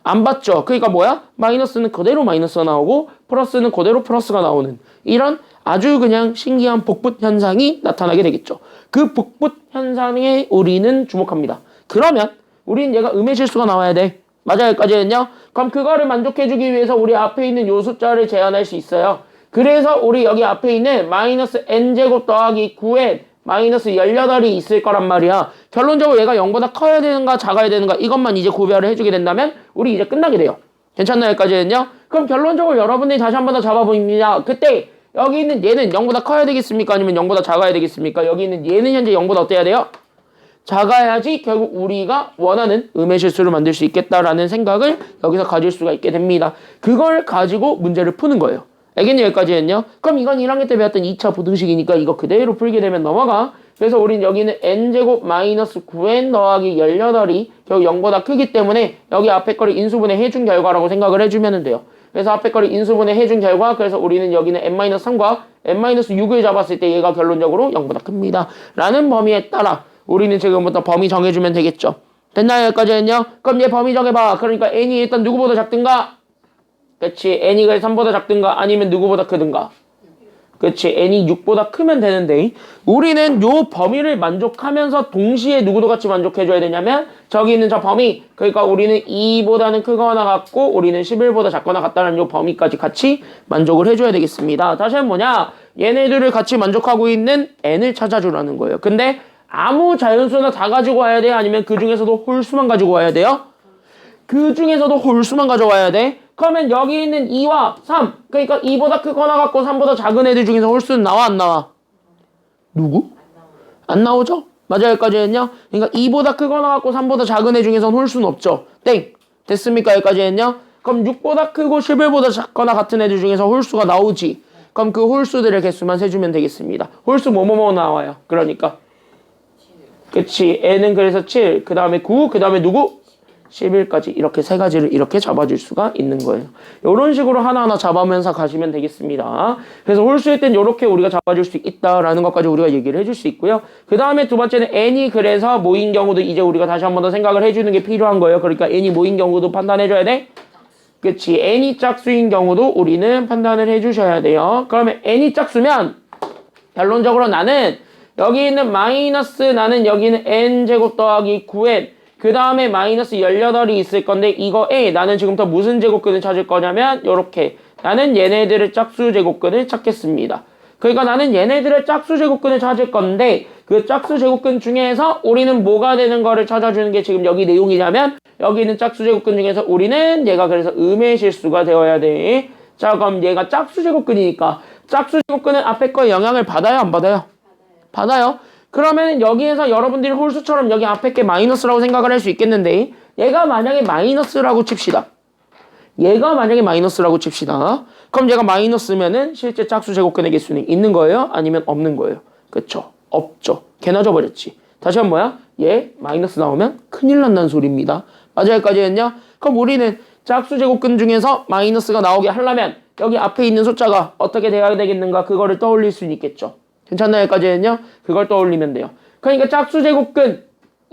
안 받죠. 그러니까 뭐야? 마이너스는 그대로 마이너스가 나오고 플러스는 그대로 플러스가 나오는 이런 아주 그냥 신기한 복붙 현상이 나타나게 되겠죠. 그 복붙 현상에 우리는 주목합니다. 그러면 우리는 얘가 음의 실수가 나와야 돼. 맞아요? 여기까지는요? 그럼 그거를 만족해주기 위해서 우리 앞에 있는 요 숫자를 제한할 수 있어요. 그래서 우리 여기 앞에 있는 마이너스 n제곱 더하기 9n 마이너스 18이 있을 거란 말이야. 결론적으로 얘가 0보다 커야 되는가 작아야 되는가 이것만 이제 구별을 해주게 된다면 우리 이제 끝나게 돼요. 괜찮나요? 여기까지는요? 그럼 결론적으로 여러분들이 다시 한 번 더 잡아보입니다. 그때 여기 있는 얘는 0보다 커야 되겠습니까? 아니면 0보다 작아야 되겠습니까? 여기 있는 얘는 현재 0보다 어때야 돼요? 작아야지 결국 우리가 원하는 음의 실수를 만들 수 있겠다라는 생각을 여기서 가질 수가 있게 됩니다. 그걸 가지고 문제를 푸는 거예요. 알겠니? 여기까지는요? 그럼 이건 1학년 때 배웠던 2차 부등식이니까 이거 그대로 풀게 되면 넘어가. 그래서 우린 여기는 n제곱 마이너스 9n 더하기 18이 결국 0보다 크기 때문에 여기 앞에 거를 인수분해 해준 결과라고 생각을 해주면 돼요. 그래서 앞에 거를 인수분해 해준 결과 그래서 우리는 여기는 n-3과 n-6을 잡았을 때 얘가 결론적으로 0보다 큽니다. 라는 범위에 따라 우리는 지금부터 범위 정해주면 되겠죠. 됐나요? 여기까지는요? 그럼 얘 범위 정해봐. 그러니까 n이 일단 누구보다 작든가? 그치. n이 3보다 작든가? 아니면 누구보다 크든가? 그치. n이 6보다 크면 되는데 우리는 요 범위를 만족하면서 동시에 누구도 같이 만족해줘야 되냐면 저기 있는 저 범위 그러니까 우리는 2보다는 크거나 같고 우리는 11보다 작거나 같다는 요 범위까지 같이 만족을 해줘야 되겠습니다. 다시 한번 뭐냐? 얘네들을 같이 만족하고 있는 n을 찾아주라는 거예요. 근데 아무 자연수나 다 가지고 와야 돼요? 아니면 그 중에서도 홀수만 가지고 와야 돼요? 그 중에서도 홀수만 가져와야 돼. 그러면 여기 있는 2와 3, 그러니까 2보다 크거나 같고 3보다 작은 애들 중에서 홀수는 나와 안 나와? 누구? 안 나오죠? 맞아요, 여기까지는요? 그러니까 2보다 크거나 같고 3보다 작은 애 중에선 홀수는 없죠. 땡! 됐습니까, 여기까지는요? 그럼 6보다 크고 11보다 작거나 같은 애들 중에서 홀수가 나오지. 그럼 그 홀수들의 개수만 세주면 되겠습니다. 홀수 뭐뭐뭐 나와요. 그러니까 그치, n은 그래서 7, 그 다음에 9, 그 다음에 누구? 11까지 이렇게 세 가지를 이렇게 잡아줄 수가 있는 거예요. 이런 식으로 하나하나 잡아면서 가시면 되겠습니다. 그래서 홀수일 땐 이렇게 우리가 잡아줄 수 있다라는 것까지 우리가 얘기를 해줄 수 있고요. 그 다음에 두 번째는 n이 그래서 모인 경우도 이제 우리가 다시 한 번 더 생각을 해주는 게 필요한 거예요. 그러니까 n이 모인 경우도 판단해줘야 돼. 그치, n이 짝수인 경우도 우리는 판단을 해주셔야 돼요. 그러면 n이 짝수면 결론적으로 나는 여기 있는 마이너스 나는 여기는 n제곱 더하기 9n 그 다음에 마이너스 18이 있을 건데 이거에 나는 지금부터 무슨 제곱근을 찾을 거냐면 요렇게 나는 얘네들의 짝수 제곱근을 찾겠습니다. 그러니까 나는 얘네들의 짝수 제곱근을 찾을 건데 그 짝수 제곱근 중에서 우리는 뭐가 되는 거를 찾아주는 게 지금 여기 내용이냐면 여기 있는 짝수 제곱근 중에서 우리는 얘가 그래서 음의 실수가 되어야 돼. 자, 그럼 얘가 짝수 제곱근이니까 짝수 제곱근은 앞에 거에 영향을 받아요, 안 받아요? 받아요. 그러면 여기에서 여러분들이 홀수처럼 여기 앞에 게 마이너스라고 생각을 할 수 있겠는데 얘가 만약에 마이너스라고 칩시다. 얘가 만약에 마이너스라고 칩시다. 그럼 얘가 마이너스면은 실제 짝수 제곱근의 개수는 있는 거예요? 아니면 없는 거예요? 그쵸? 없죠. 개나 져버렸지. 다시 한 번 뭐야? 얘 마이너스 나오면 큰일 난다는 소리입니다. 마지막까지는요. 그럼 우리는 짝수 제곱근 중에서 마이너스가 나오게 하려면 여기 앞에 있는 숫자가 어떻게 돼야 되겠는가 그거를 떠올릴 수 있겠죠. 괜찮나요? 여기까지는요? 그걸 떠올리면 돼요. 그러니까 짝수 제곱근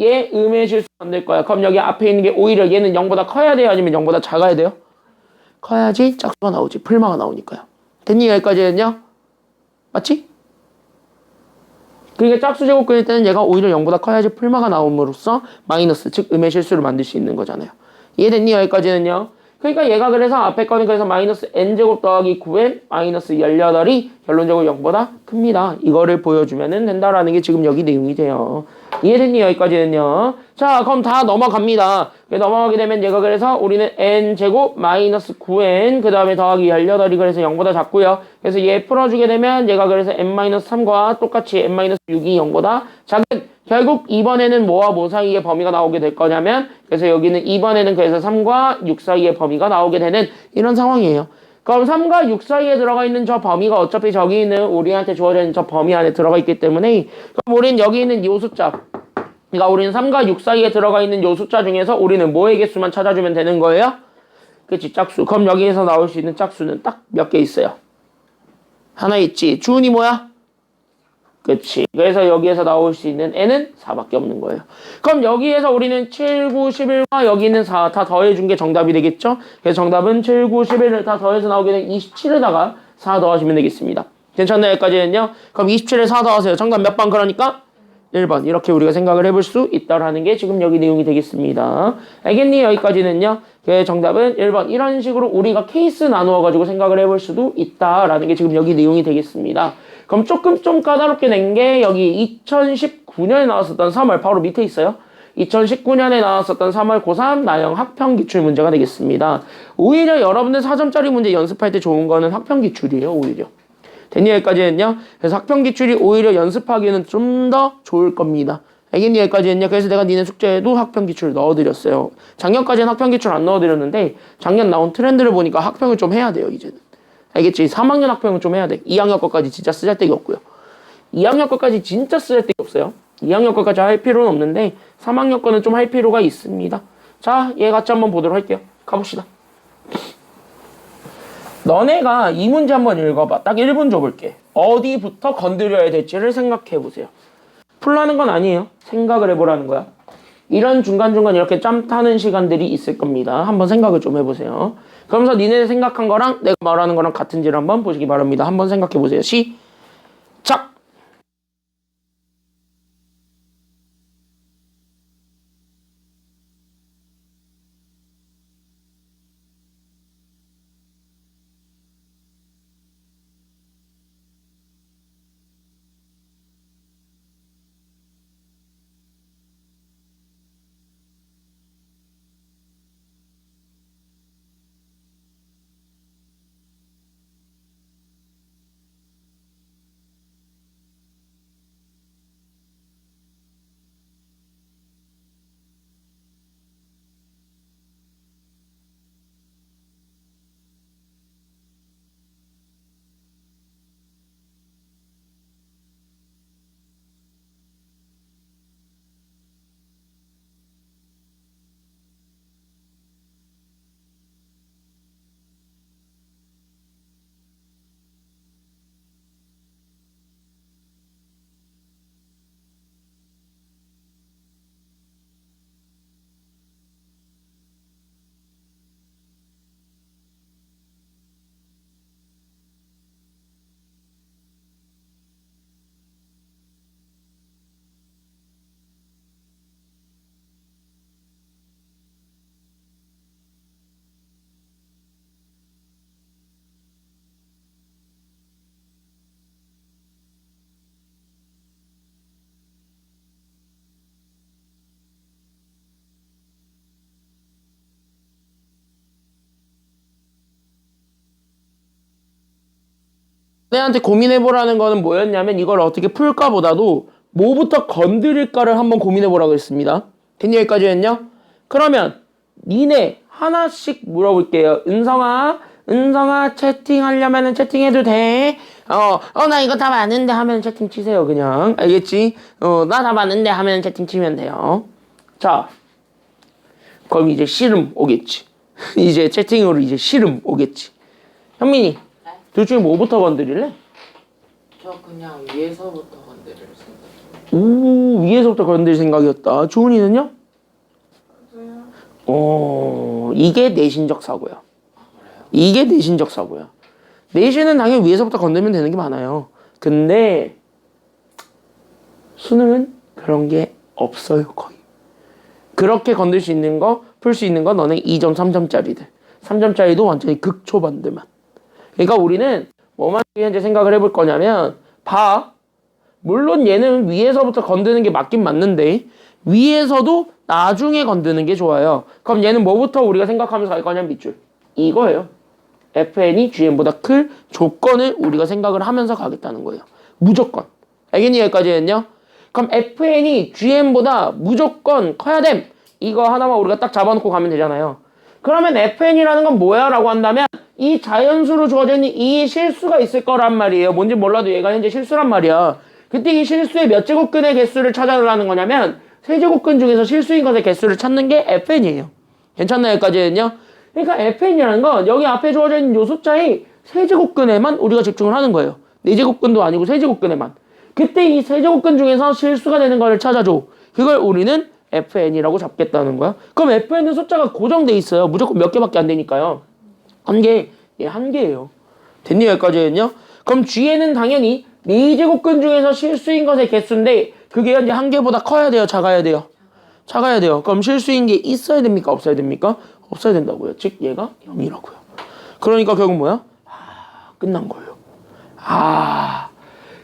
얘 음의 실수 안 될 거야. 그럼 여기 앞에 있는 게 오히려 얘는 0보다 커야 돼요? 아니면 0보다 작아야 돼요? 커야지 짝수가 나오지. 풀마가 나오니까요. 됐니? 여기까지는요? 맞지? 그러니까 짝수 제곱근일 때는 얘가 오히려 0보다 커야지 풀마가 나옴으로써 마이너스 즉 음의 실수를 만들 수 있는 거잖아요. 이해됐니? 여기까지는요? 그러니까 얘가 그래서 앞에 거는 그래서 마이너스 n제곱 더하기 9n 마이너스 18이 결론적으로 0보다 큽니다. 이거를 보여주면 된다라는 게 지금 여기 내용이 돼요. 이해됐니? 여기까지는요. 자, 그럼 다 넘어갑니다. 넘어가게 되면 얘가 그래서 우리는 n제곱 마이너스 9n 그 다음에 더하기 18이 그래서 0보다 작고요. 그래서 얘 풀어주게 되면 얘가 그래서 n-3과 똑같이 n-6이 0보다 작은 결국 이번에는 뭐와 뭐 사이의 범위가 나오게 될 거냐면 그래서 여기는 이번에는 그래서 3과 6 사이의 범위가 나오게 되는 이런 상황이에요. 그럼 3과 6 사이에 들어가 있는 저 범위가 어차피 저기 있는 우리한테 주어져 있는 저 범위 안에 들어가 있기 때문에 그럼 우리는 여기 있는 이 숫자 그러니까 우리는 3과 6 사이에 들어가 있는 이 숫자 중에서 우리는 뭐의 개수만 찾아주면 되는 거예요? 그치, 짝수. 그럼 여기에서 나올 수 있는 짝수는 딱 몇 개 있어요? 하나 있지. 주은이 뭐야? 그치. 그래서 여기에서 나올 수 있는 n은 4밖에 없는 거예요. 그럼 여기에서 우리는 7, 9, 11과 여기는 4 다 더해준 게 정답이 되겠죠? 그래서 정답은 7, 9, 11을 다 더해서 나오게 되는 27에다가 4 더하시면 되겠습니다. 괜찮나요? 여기까지는요? 그럼 27에 4 더하세요. 정답 몇 번 그러니까? 1번. 이렇게 우리가 생각을 해볼 수 있다라는 게 지금 여기 내용이 되겠습니다. 알겠니? 여기까지는요? 그 정답은 1번. 이런 식으로 우리가 케이스 나누어가지고 생각을 해볼 수도 있다라는 게 지금 여기 내용이 되겠습니다. 그럼 조금 좀 까다롭게 낸 게 여기 2019년에 나왔었던 3월 바로 밑에 있어요. 2019년에 나왔었던 3월 고3 나형 학평 기출 문제가 되겠습니다. 오히려 여러분들 4점짜리 문제 연습할 때 좋은 거는 학평 기출이에요. 오히려. 됐니? 여기까지는요. 그래서 학평 기출이 오히려 연습하기에는 좀 더 좋을 겁니다. 알겠니? 여기까지는요. 그래서 내가 니네 숙제에도 학평 기출을 넣어드렸어요. 작년까지는 학평 기출 안 넣어드렸는데 작년 나온 트렌드를 보니까 학평을 좀 해야 돼요. 이제는. 알겠지? 3학년 학평은 좀 해야 돼. 2학년 거까지 진짜 쓰잘데기 없고요. 2학년 거까지 진짜 쓰잘데기 없어요. 2학년 거까지 할 필요는 없는데 3학년 거는 좀 할 필요가 있습니다. 자, 얘 같이 한번 보도록 할게요. 가봅시다. 너네가 이 문제 한번 읽어봐. 딱 1분 줘볼게. 어디부터 건드려야 될지를 생각해보세요. 풀라는 건 아니에요. 생각을 해보라는 거야. 이런 중간중간 이렇게 짬 타는 시간들이 있을 겁니다. 한번 생각을 좀 해보세요. 그러면서 니네 생각한 거랑 내가 말하는 거랑 같은지를 한번 보시기 바랍니다. 한번 생각해보세요. 시작! 너네한테 고민해보라는 거는 뭐였냐면 이걸 어떻게 풀까 보다도 뭐부터 건드릴까를 한번 고민해보라고 했습니다. 됐니? 여기까지였냐? 그러면 니네 하나씩 물어볼게요. 은성아 채팅하려면은 채팅해도 돼? 나 이거 다 봤는데 하면 채팅 치세요, 그냥. 알겠지? 나 다 봤는데 하면 채팅 치면 돼요. 자, 그럼 이제 씨름 오겠지. 이제 채팅으로 이제 씨름 오겠지. 현민이, 네? 둘 중에 뭐부터 건드릴래? 저 그냥 위에서부터 건드릴 생각이에요. 오, 위에서부터 건드릴 생각이었다. 조은이는요? 이게 내신적 사고야. 이게 내신적 사고야. 내신은 당연히 위에서부터 건들면 되는 게 많아요. 근데 수능은 그런 게 없어요, 거의. 그렇게 건들 수 있는 거, 풀 수 있는 건 너네 2점, 3점짜리들. 3점짜리도 완전히 극초반들만. 그러니까 우리는 뭐만 현재 생각을 해볼 거냐면 물론 얘는 위에서부터 건드는 게 맞긴 맞는데 위에서도 나중에 건드는 게 좋아요. 그럼 얘는 뭐부터 우리가 생각하면서 갈 거냐면 밑줄. 이거예요. FN이 GM보다 클 조건을 우리가 생각을 하면서 가겠다는 거예요. 무조건. 알겠니? 여기까지는요? 그럼 FN이 GM보다 무조건 커야 됨. 이거 하나만 우리가 딱 잡아놓고 가면 되잖아요. 그러면 FN이라는 건 뭐야? 라고 한다면 이 자연수로 주어져 있는 이 실수가 있을 거란 말이에요. 뭔지 몰라도 얘가 현재 실수란 말이야. 그때 이 실수의 몇 제곱근의 개수를 찾아내라는 거냐면 세제곱근 중에서 실수인 것의 개수를 찾는 게 FN이에요. 괜찮나요? 여기까지는요? 그러니까 FN이라는 건 여기 앞에 주어져 있는 요 숫자의 세제곱근에만 우리가 집중을 하는 거예요. 네제곱근도 아니고 세제곱근에만. 그때 이 세제곱근 중에서 실수가 되는 거를 찾아줘. 그걸 우리는 FN이라고 잡겠다는 거야. 그럼 FN은 숫자가 고정돼 있어요. 무조건 몇 개밖에 안 되니까요. 한 개, 한 개예요. 됐니? 여기까지는요? 그럼 G에는 당연히 네제곱근 중에서 실수인 것의 개수인데 그게 현재 한 개보다 커야 돼요? 작아야 돼요? 작아야 돼요. 그럼 실수인 게 있어야 됩니까? 없어야 됩니까? 없어야 된다고요. 즉 얘가 0이라고요. 그러니까 결국 뭐야? 끝난 거예요.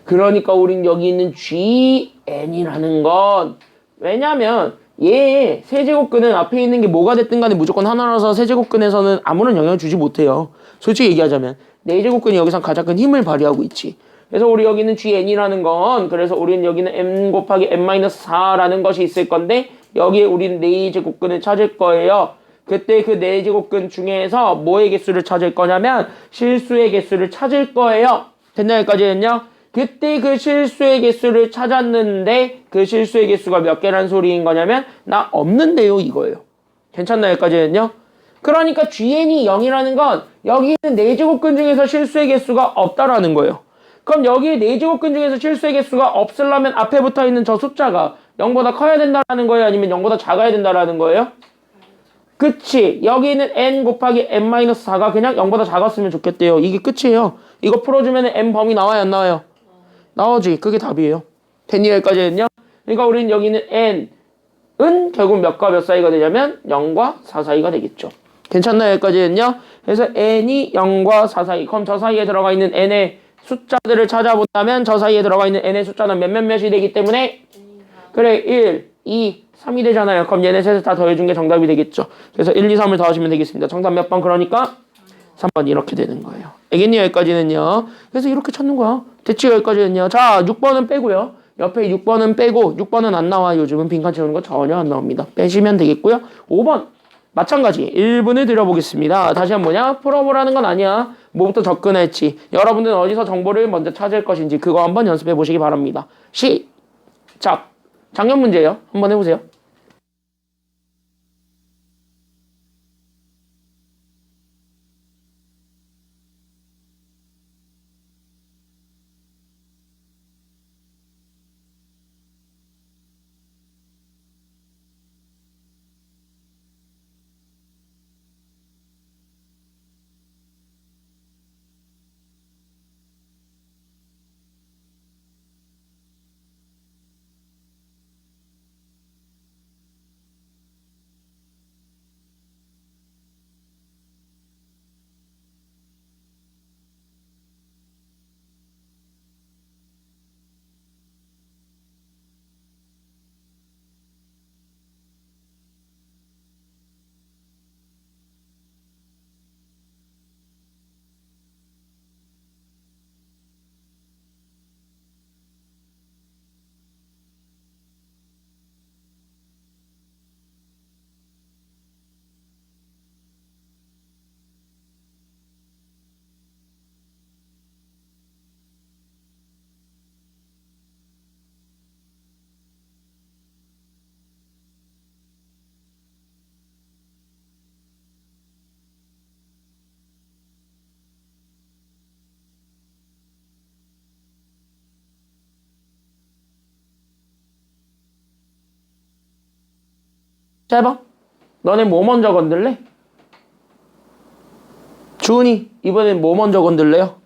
그러니까 우린 여기 있는 GN이라는 건 왜냐면 얘 세제곱근은 앞에 있는 게 뭐가 됐든 간에 무조건 하나라서 세제곱근에서는 아무런 영향을 주지 못해요. 솔직히 얘기하자면 네제곱근이 여기서 가장 큰 힘을 발휘하고 있지. 그래서 우리 여기 있는 GN이라는 건 그래서 우리는 여기는 M 곱하기 M-4라는 것이 있을 건데 여기에 우리는 네제곱근을 찾을 거예요. 그때 그 네제곱근 중에서 뭐의 개수를 찾을 거냐면 실수의 개수를 찾을 거예요. 됐나 여기까지는요? 그때 그 실수의 개수를 찾았는데 그 실수의 개수가 몇 개란 소리인 거냐면 나 없는데요 이거예요. 괜찮나요 여기까지는요? 그러니까 GN이 0이라는 건 여기 있는 네제곱근 중에서 실수의 개수가 없다라는 거예요. 그럼 여기 네제곱근 중에서 실수의 개수가 없으려면 앞에 붙어있는 저 숫자가 0보다 커야 된다라는 거예요? 아니면 0보다 작아야 된다라는 거예요? 그치. 여기는 n 곱하기 n-4가 그냥 0보다 작았으면 좋겠대요. 이게 끝이에요. 이거 풀어주면 n 범위 나와요 안 나와요? 나오지. 그게 답이에요. 됐니 여기까지는요? 그러니까 우리는 여기는 n은 결국 몇과 몇 사이가 되냐면 0과 4 사이가 되겠죠. 괜찮나요 여기까지는요? 그래서 n이 0과 4 사이. 그럼 저 사이에 들어가 있는 n의 숫자들을 찾아본다면 저 사이에 들어가 있는 n의 숫자는 몇몇몇이 되기 때문에 그래 1, 2, 3이 되잖아요. 그럼 얘네 셋을 다 더해준 게 정답이 되겠죠. 그래서 1, 2, 3을 더하시면 되겠습니다. 정답 몇 번? 그러니까 3번 이렇게 되는 거예요. 알겠니? 여기까지는요. 그래서 이렇게 찾는 거야. 대치 여기까지는요. 자 6번은 빼고요. 옆에 6번은 빼고 6번은 안 나와. 요즘은 빈칸 채우는 거 전혀 안 나옵니다. 빼시면 되겠고요. 5번 마찬가지 1분을 드려보겠습니다. 다시 한번 뭐냐? 풀어보라는 건 아니야. 뭐부터 접근할지 여러분들은 어디서 정보를 먼저 찾을 것인지 그거 한번 연습해 보시기 바랍니다. 시작. 작년 문제예요. 한번 해보세요. 자, 해봐. 너네 뭐 먼저 건들래? 주은이, 이번엔 뭐 먼저 건들래요?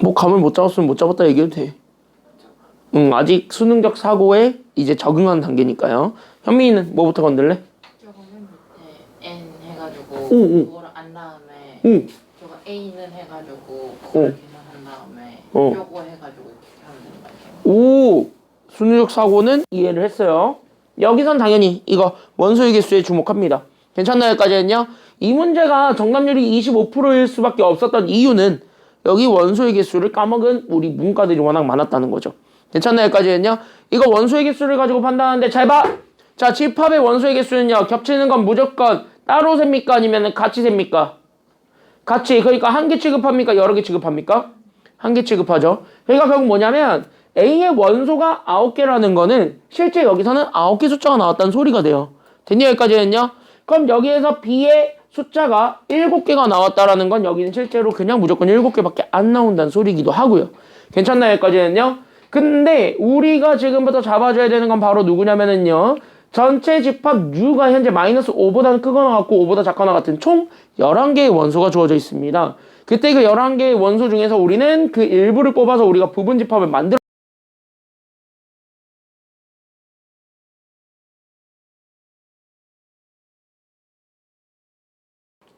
뭐 감을 못 잡았으면 못 잡았다 얘기해도 돼. 아직 수능적 사고에 이제 적응하는 단계니까요. 현민이는 뭐부터 건들래? 저거 맨 밑에 N 해가지고 오. 그거를 안 다음에 오. 저거 A는 해가지고 그걸 계산한 다음에 요거 해가지고 이렇게 하면 되는 거 아니에요? 오, 수능적 사고는 이해를 했어요. 여기선 당연히 이거 원소의 개수에 주목합니다. 괜찮나요? 여기까지는요. 이 문제가 정답률이 25%일 수밖에 없었던 이유는 여기 원소의 개수를 까먹은 우리 문과들이 워낙 많았다는 거죠. 괜찮나요? 여기까지는요. 이거 원소의 개수를 가지고 판단하는데 잘 봐. 자, 집합의 원소의 개수는요. 겹치는 건 무조건 따로 셉니까? 아니면 같이 셉니까? 같이. 그러니까 한 개 취급합니까? 여러 개 취급합니까? 한 개 취급하죠. 그러니까 결국 뭐냐면 A의 원소가 9개라는 거는 실제 여기서는 9개 숫자가 나왔다는 소리가 돼요. 됐냐? 여기까지는요. 그럼 여기에서 B의 숫자가 7개가 나왔다라는 건 여기는 실제로 그냥 무조건 7개밖에 안 나온다는 소리이기도 하고요. 괜찮나요? 여기까지는요. 근데 우리가 지금부터 잡아줘야 되는 건 바로 누구냐면은요. 전체 집합 U가 현재 마이너스 5보다는 크거나 같고 5보다 작거나 같은 총 11개의 원소가 주어져 있습니다. 그때 그 11개의 원소 중에서 우리는 그 일부를 뽑아서 우리가 부분 집합을 만들어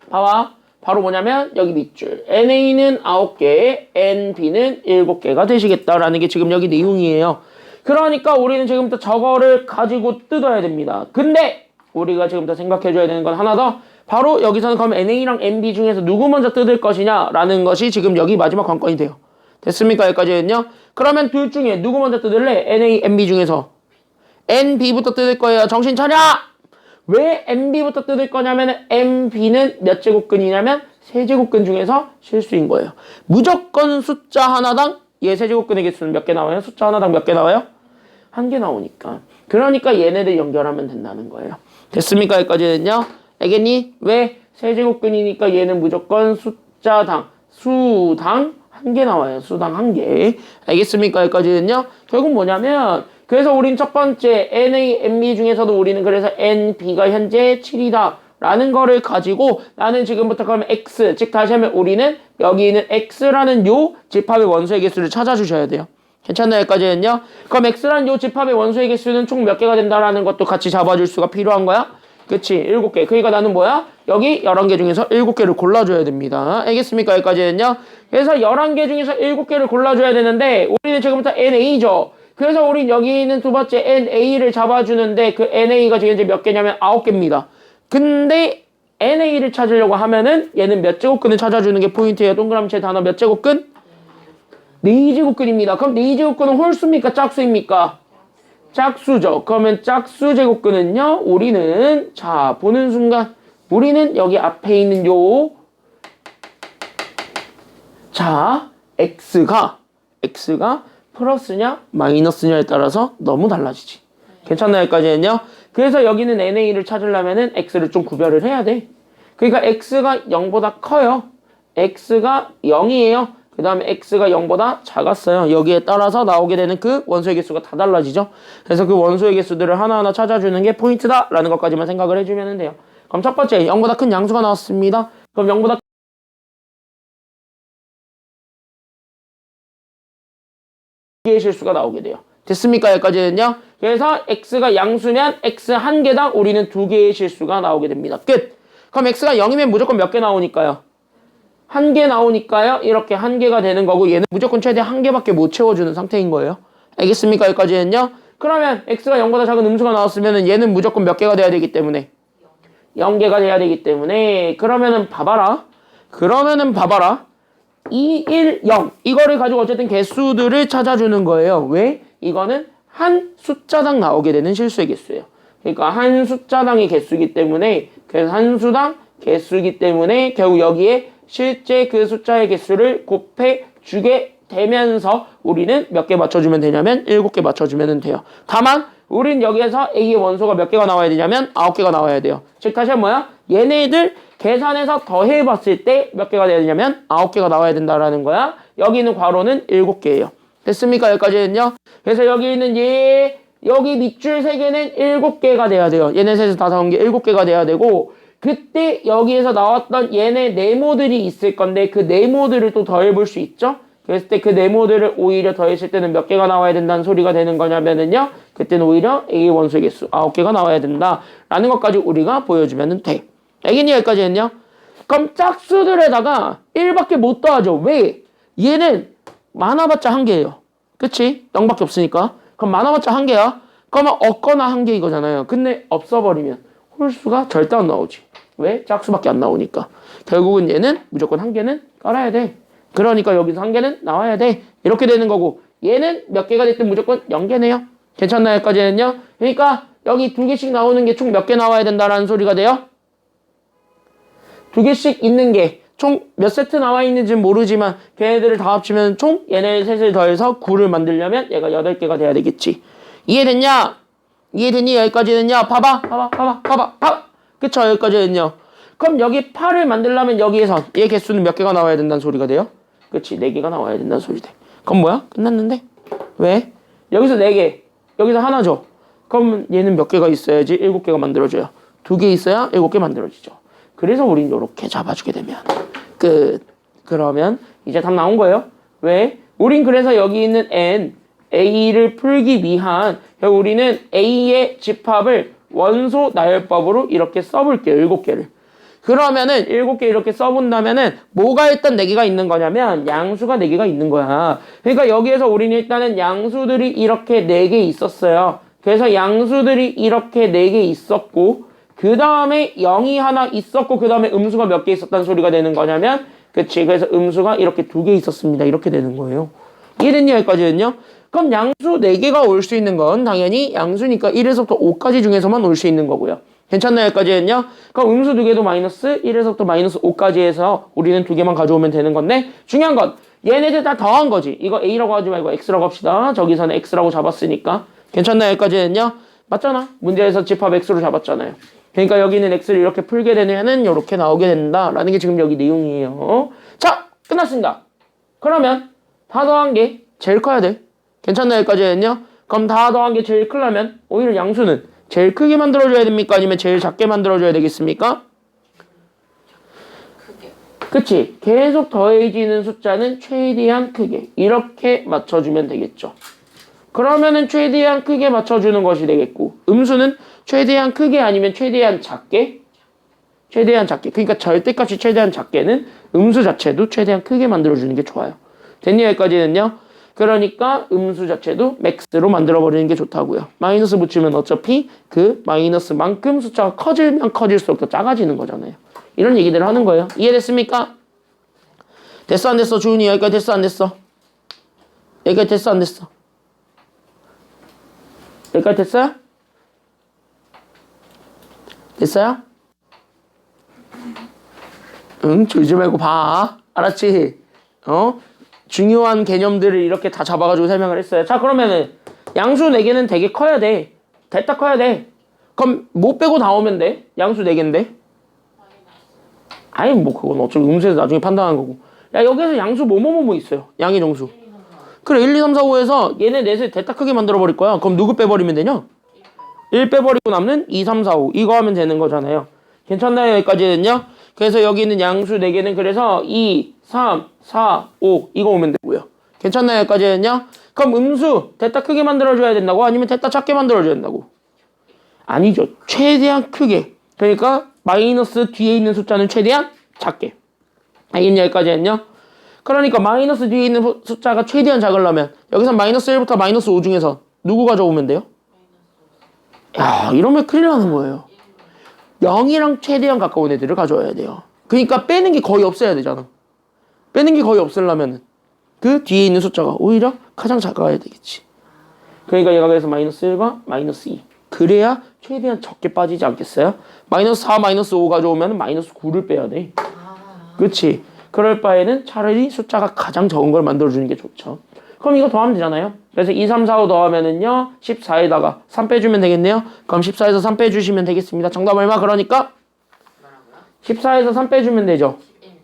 봐봐. 바로 뭐냐면 여기 밑줄 NA는 9개, NB는 7개가 되시겠다라는 게 지금 여기 내용이에요. 그러니까 우리는 지금부터 저거를 가지고 뜯어야 됩니다. 근데 우리가 지금부터 생각해줘야 되는 건 하나 더. 바로 여기서는 그럼 NA랑 NB 중에서 누구 먼저 뜯을 것이냐라는 것이 지금 여기 마지막 관건이 돼요. 됐습니까? 여기까지는요. 그러면 둘 중에 누구 먼저 뜯을래? NA, NB 중에서 NB부터 뜯을 거예요. 정신 차려! 왜 NB부터 뜯을 거냐면 NB는 몇 제곱근이냐면 세제곱근 중에서 실수인 거예요. 무조건 숫자 하나당 얘 세제곱근의 개수는 몇 개 나와요? 숫자 하나당 몇 개 나와요? 한 개 나오니까. 그러니까 얘네들 연결하면 된다는 거예요. 됐습니까? 여기까지는요. 알겠니? 왜? 세제곱근이니까 얘는 무조건 숫자당, 수당 한 개 나와요. 수당 한 개. 알겠습니까? 여기까지는요. 결국 뭐냐면 그래서 우린 첫 번째 NA, NB 중에서도 우리는 그래서 NB가 현재 7이다 라는 거를 가지고 나는 지금부터 그러면 X, 즉 다시 하면 우리는 여기 있는 X라는 요 집합의 원소의 개수를 찾아주셔야 돼요. 괜찮나요? 여기까지는요. 그럼 X라는 요 집합의 원소의 개수는 총 몇 개가 된다라는 것도 같이 잡아줄 수가 필요한 거야? 그치? 7개. 그러니까 나는 뭐야? 여기 11개 중에서 7개를 골라줘야 됩니다. 알겠습니까? 여기까지는요. 그래서 11개 중에서 7개를 골라줘야 되는데 우리는 지금부터 NA죠. 그래서 우린 여기 있는 두 번째 NA를 잡아주는데 그 NA가 지금 이제 몇 개냐면 9개입니다. 근데 NA를 찾으려고 하면은 얘는 몇 제곱근을 찾아주는 게 포인트예요. 동그라미째 단어 몇 제곱근? 4제곱근입니다. 그럼 4제곱근은 홀수입니까? 짝수입니까? 짝수죠. 그러면 짝수 제곱근은요. 우리는 자 보는 순간 우리는 여기 앞에 있는 요 자 X가 플러스냐 마이너스냐에 따라서 너무 달라지지. 괜찮나요? 여기까지는요. 그래서 여기는 NA를 찾으려면은 X를 좀 구별을 해야 돼. 그러니까 X가 0보다 커요. X가 0이에요. 그 다음에 X가 0보다 작았어요. 여기에 따라서 나오게 되는 그 원소의 개수가 다 달라지죠. 그래서 그 원소의 개수들을 하나하나 찾아주는 게 포인트다라는 것까지만 생각을 해주면 돼요. 그럼 첫 번째 0보다 큰 양수가 나왔습니다. 그럼 0보다 개의 실수가 나오게 돼요. 됐습니까? 여기까지는요. 그래서 X가 양수면 X 한 개당 우리는 2개의 실수가 나오게 됩니다. 끝! 그럼 X가 0이면 무조건 몇 개 나오니까요? 한 개 나오니까요. 이렇게 한 개가 되는 거고 얘는 무조건 최대 한 개밖에 못 채워주는 상태인 거예요. 알겠습니까? 여기까지는요. 그러면 X가 0보다 작은 음수가 나왔으면 얘는 무조건 몇 개가 돼야 되기 때문에 0개가 돼야 되기 때문에 그러면은 봐봐라. 2, 1, 0 이거를 가지고 어쨌든 개수들을 찾아주는 거예요. 왜? 이거는 한 숫자당 나오게 되는 실수의 개수예요. 그러니까 한 숫자당의 개수이기 때문에 그래서 한 수당 개수이기 때문에 결국 여기에 실제 그 숫자의 개수를 곱해 주게 되면서 우리는 몇 개 맞춰주면 되냐면 7개 맞춰주면 돼요. 다만 우린 여기에서 A의 원소가 몇 개가 나와야 되냐면 9개가 나와야 돼요. 즉 다시 한번 뭐야? 얘네들 계산해서 더해봤을 때 몇 개가 돼야 되냐면 9개가 나와야 된다라는 거야. 여기 있는 괄호는 7개예요. 됐습니까? 여기까지는요. 그래서 여기 있는 여기 밑줄 3개는 7개가 돼야 돼요. 얘네 셋에서 다 나온 게 7개가 돼야 되고, 그때 여기에서 나왔던 얘네 네모들이 있을 건데 그 네모들을 또 더해볼 수 있죠? 그랬을 때 그 네모들을 오히려 더했을 때는 몇 개가 나와야 된다는 소리가 되는 거냐면은요, 그때는 오히려 A 원소의 개수 9개가 나와야 된다라는 것까지 우리가 보여주면 돼. 알겠니? 여기까지는요. 그럼 짝수들에다가 1밖에 못 더하죠. 왜? 얘는 많아봤자 1개예요. 그치? 0밖에 없으니까. 그럼 많아봤자 1개야. 그러면 없거나 1개 이거잖아요. 근데 없어버리면 홀수가 절대 안 나오지. 왜? 짝수밖에 안 나오니까. 결국은 얘는 무조건 1개는 깔아야 돼. 그러니까 여기서 1개는 나와야 돼. 이렇게 되는 거고, 얘는 몇 개가 됐든 무조건 0개네요. 괜찮나요? 여기까지는요. 그러니까 여기 2개씩 나오는 게 총 몇 개 나와야 된다라는 소리가 돼요? 2개씩 있는 게 총 몇 세트 나와 있는지는 모르지만 걔네들을 다 합치면 총 얘네 셋을 더해서 9를 만들려면 얘가 8개가 돼야 되겠지. 이해됐냐? 이해됐니? 여기까지는요. 봐봐. 그쵸? 여기까지는요. 그럼 여기 8을 만들려면 여기에서 얘 개수는 몇 개가 나와야 된다는 소리가 돼요? 그치? 4개가 나와야 된다는 소리 돼. 그럼 뭐야? 끝났는데? 왜? 여기서 4개, 여기서 하나죠. 그럼 얘는 몇 개가 있어야지 7개가 만들어져요. 2개 있어야 7개 만들어지죠. 그래서 우린 이렇게 잡아주게 되면 끝. 그러면 이제 답 나온 거예요. 왜? 우린 그래서 여기 있는 n, a를 풀기 위한 우리는 a의 집합을 원소 나열법으로 이렇게 써볼게요. 7개를. 그러면은 7개 이렇게 써본다면은 뭐가 일단 4개가 있는 거냐면 양수가 4개가 있는 거야. 그러니까 여기에서 우리는 일단은 양수들이 이렇게 4개 있었어요. 그래서 양수들이 이렇게 4개 있었고, 그 다음에 0이 하나 있었고, 그 다음에 음수가 몇 개 있었다는 소리가 되는 거냐면, 그치? 그래서 음수가 이렇게 2개 있었습니다. 이렇게 되는 거예요. 이해됐니? 여기까지는요? 그럼 양수 4개가 올 수 있는 건 당연히 양수니까 1에서부터 5까지 중에서만 올 수 있는 거고요. 괜찮나요? 여기까지는요? 그럼 음수 2개도 마이너스 1에서부터 마이너스 5까지 해서 우리는 2개만 가져오면 되는 건데, 중요한 건 얘네들 다 더한 거지. 이거 A라고 하지 말고 X라고 합시다. 저기서는 X라고 잡았으니까. 괜찮나요? 여기까지는요? 맞잖아. 문제에서 집합 X로 잡았잖아요. 그러니까 여기는 X를 이렇게 풀게 되면은 이렇게 나오게 된다라는 게 지금 여기 내용이에요. 자, 끝났습니다. 그러면 다 더한 게 제일 커야 돼. 괜찮나요? 여기까지는요? 그럼 다 더한 게 제일 크려면 오히려 양수는 제일 크게 만들어줘야 됩니까? 아니면 제일 작게 만들어줘야 되겠습니까? 크게. 그치? 계속 더해지는 숫자는 최대한 크게 이렇게 맞춰주면 되겠죠. 그러면은 최대한 크게 맞춰주는 것이 되겠고, 음수는 최대한 크게 아니면 최대한 작게? 최대한 작게. 그러니까 절대값이 최대한 작게는 음수 자체도 최대한 크게 만들어주는 게 좋아요. 됐니? 여기까지는요? 그러니까 음수 자체도 맥스로 만들어버리는 게 좋다고요. 마이너스 붙이면 어차피 그 마이너스만큼 숫자가 커지면 커질수록 더 작아지는 거잖아요. 이런 얘기들을 하는 거예요. 이해됐습니까? 됐어 안 됐어? 주은이 여기까지 됐어 안 됐어? 여기까지 됐어 안 됐어? 여기까지 됐어요? 됐어요? 응, 졸지 말고 봐. 알았지? 중요한 개념들을 이렇게 다 잡아가지고 설명을 했어요. 자, 그러면은 양수 4개는 되게 커야 돼. 됐다 커야 돼. 그럼 뭐 빼고 다 오면 돼? 양수 4개인데? 아니 뭐 그건 어차피 음수에서 나중에 판단하는 거고. 야, 여기에서 양수 뭐뭐뭐뭐 있어요. 양의 정수. 그래, 1, 2, 3, 4, 5에서 얘네 넷을 됐다 크게 만들어 버릴 거야. 그럼 누구 빼버리면 되냐? 1 빼버리고 남는 2, 3, 4, 5. 이거 하면 되는 거잖아요. 괜찮나요? 여기까지는요? 그래서 여기 있는 양수 4개는 그래서 2, 3, 4, 5 이거 오면 되고요. 괜찮나요? 여기까지는요? 그럼 음수 됐다 크게 만들어줘야 된다고? 아니면 됐다 작게 만들어줘야 된다고? 아니죠. 최대한 크게. 그러니까 마이너스 뒤에 있는 숫자는 최대한 작게. 알겠니? 여기까지는요? 그러니까 마이너스 뒤에 있는 숫자가 최대한 작으려면 여기서 마이너스 1부터 마이너스 5 중에서 누구 가져오면 돼요? 야, 이러면 큰일 나는 거예요. 0이랑 최대한 가까운 애들을 가져와야 돼요. 그러니까 빼는 게 거의 없어야 되잖아. 빼는 게 거의 없으려면 그 뒤에 있는 숫자가 오히려 가장 작아야 되겠지. 그러니까 얘가 그래서 마이너스 1과 마이너스 2. 그래야 최대한 적게 빠지지 않겠어요? 마이너스 4, 마이너스 5 가져오면 마이너스 9를 빼야 돼. 그치? 그럴 바에는 차라리 숫자가 가장 적은 걸 만들어주는 게 좋죠. 그럼 이거 더하면 되잖아요. 그래서 2, 3, 4, 5 더하면은요 14에다가 3 빼주면 되겠네요. 그럼 14에서 3 빼주시면 되겠습니다. 정답 얼마? 그러니까 14에서 3 빼주면 되죠.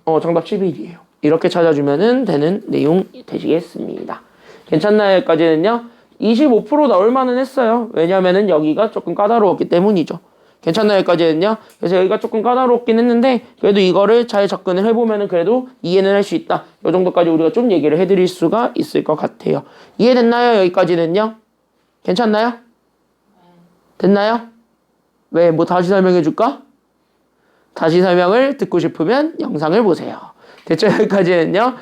11. 정답 11이에요. 이렇게 찾아주면 되는 내용 되시겠습니다. 괜찮나요? 여기까지는요. 25% 나올 만은 했어요. 왜냐면은 여기가 조금 까다로웠기 때문이죠. 괜찮나요? 여기까지는요. 그래서 여기가 조금 까다롭긴 했는데 그래도 이거를 잘 접근을 해보면은 그래도 이해는 할 수 있다. 이 정도까지 우리가 좀 얘기를 해드릴 수가 있을 것 같아요. 이해됐나요? 여기까지는요. 괜찮나요? 됐나요? 왜? 뭐 다시 설명해 줄까? 다시 설명을 듣고 싶으면 영상을 보세요. 됐죠? 여기까지는요.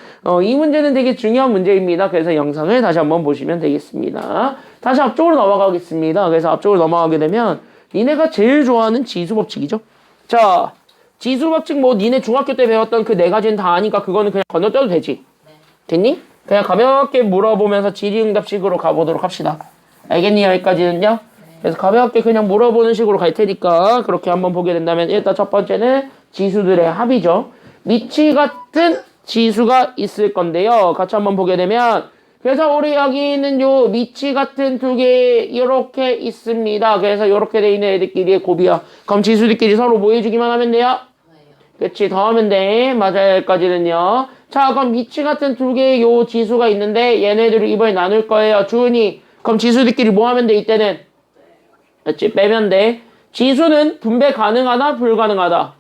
이 문제는 되게 중요한 문제입니다. 그래서 영상을 다시 한번 보시면 되겠습니다. 다시 앞쪽으로 넘어가겠습니다. 그래서 앞쪽으로 넘어가게 되면 니네가 제일 좋아하는 지수법칙이죠. 자, 지수법칙 뭐 니네 중학교 때 배웠던 그 네 가지는 다 아니까 그거는 그냥 건너뛰어도 되지. 됐니? 그냥 가볍게 물어보면서 질의응답식으로 가보도록 합시다. 알겠니? 여기까지는요. 그래서 가볍게 그냥 물어보는 식으로 갈 테니까 그렇게 한번 보게 된다면 일단 첫 번째는 지수들의 합이죠. 미치 같은 지수가 있을 건데요. 같이 한번 보게 되면 그래서 우리 여기 있는 요 미치 같은 두 개 이렇게 있습니다. 그래서 이렇게 돼 있는 애들끼리의 곱이야. 그럼 지수들끼리 서로 뭐 해주기만 하면 돼요? 그치, 더하면 돼. 맞아요. 여기까지는요. 자, 그럼 미치 같은 두 개의 요 지수가 있는데 얘네들을 이번에 나눌 거예요. 주은이. 그럼 지수들끼리 뭐 하면 돼, 이때는? 그치, 빼면 돼. 지수는 분배 가능하다, 불가능하다?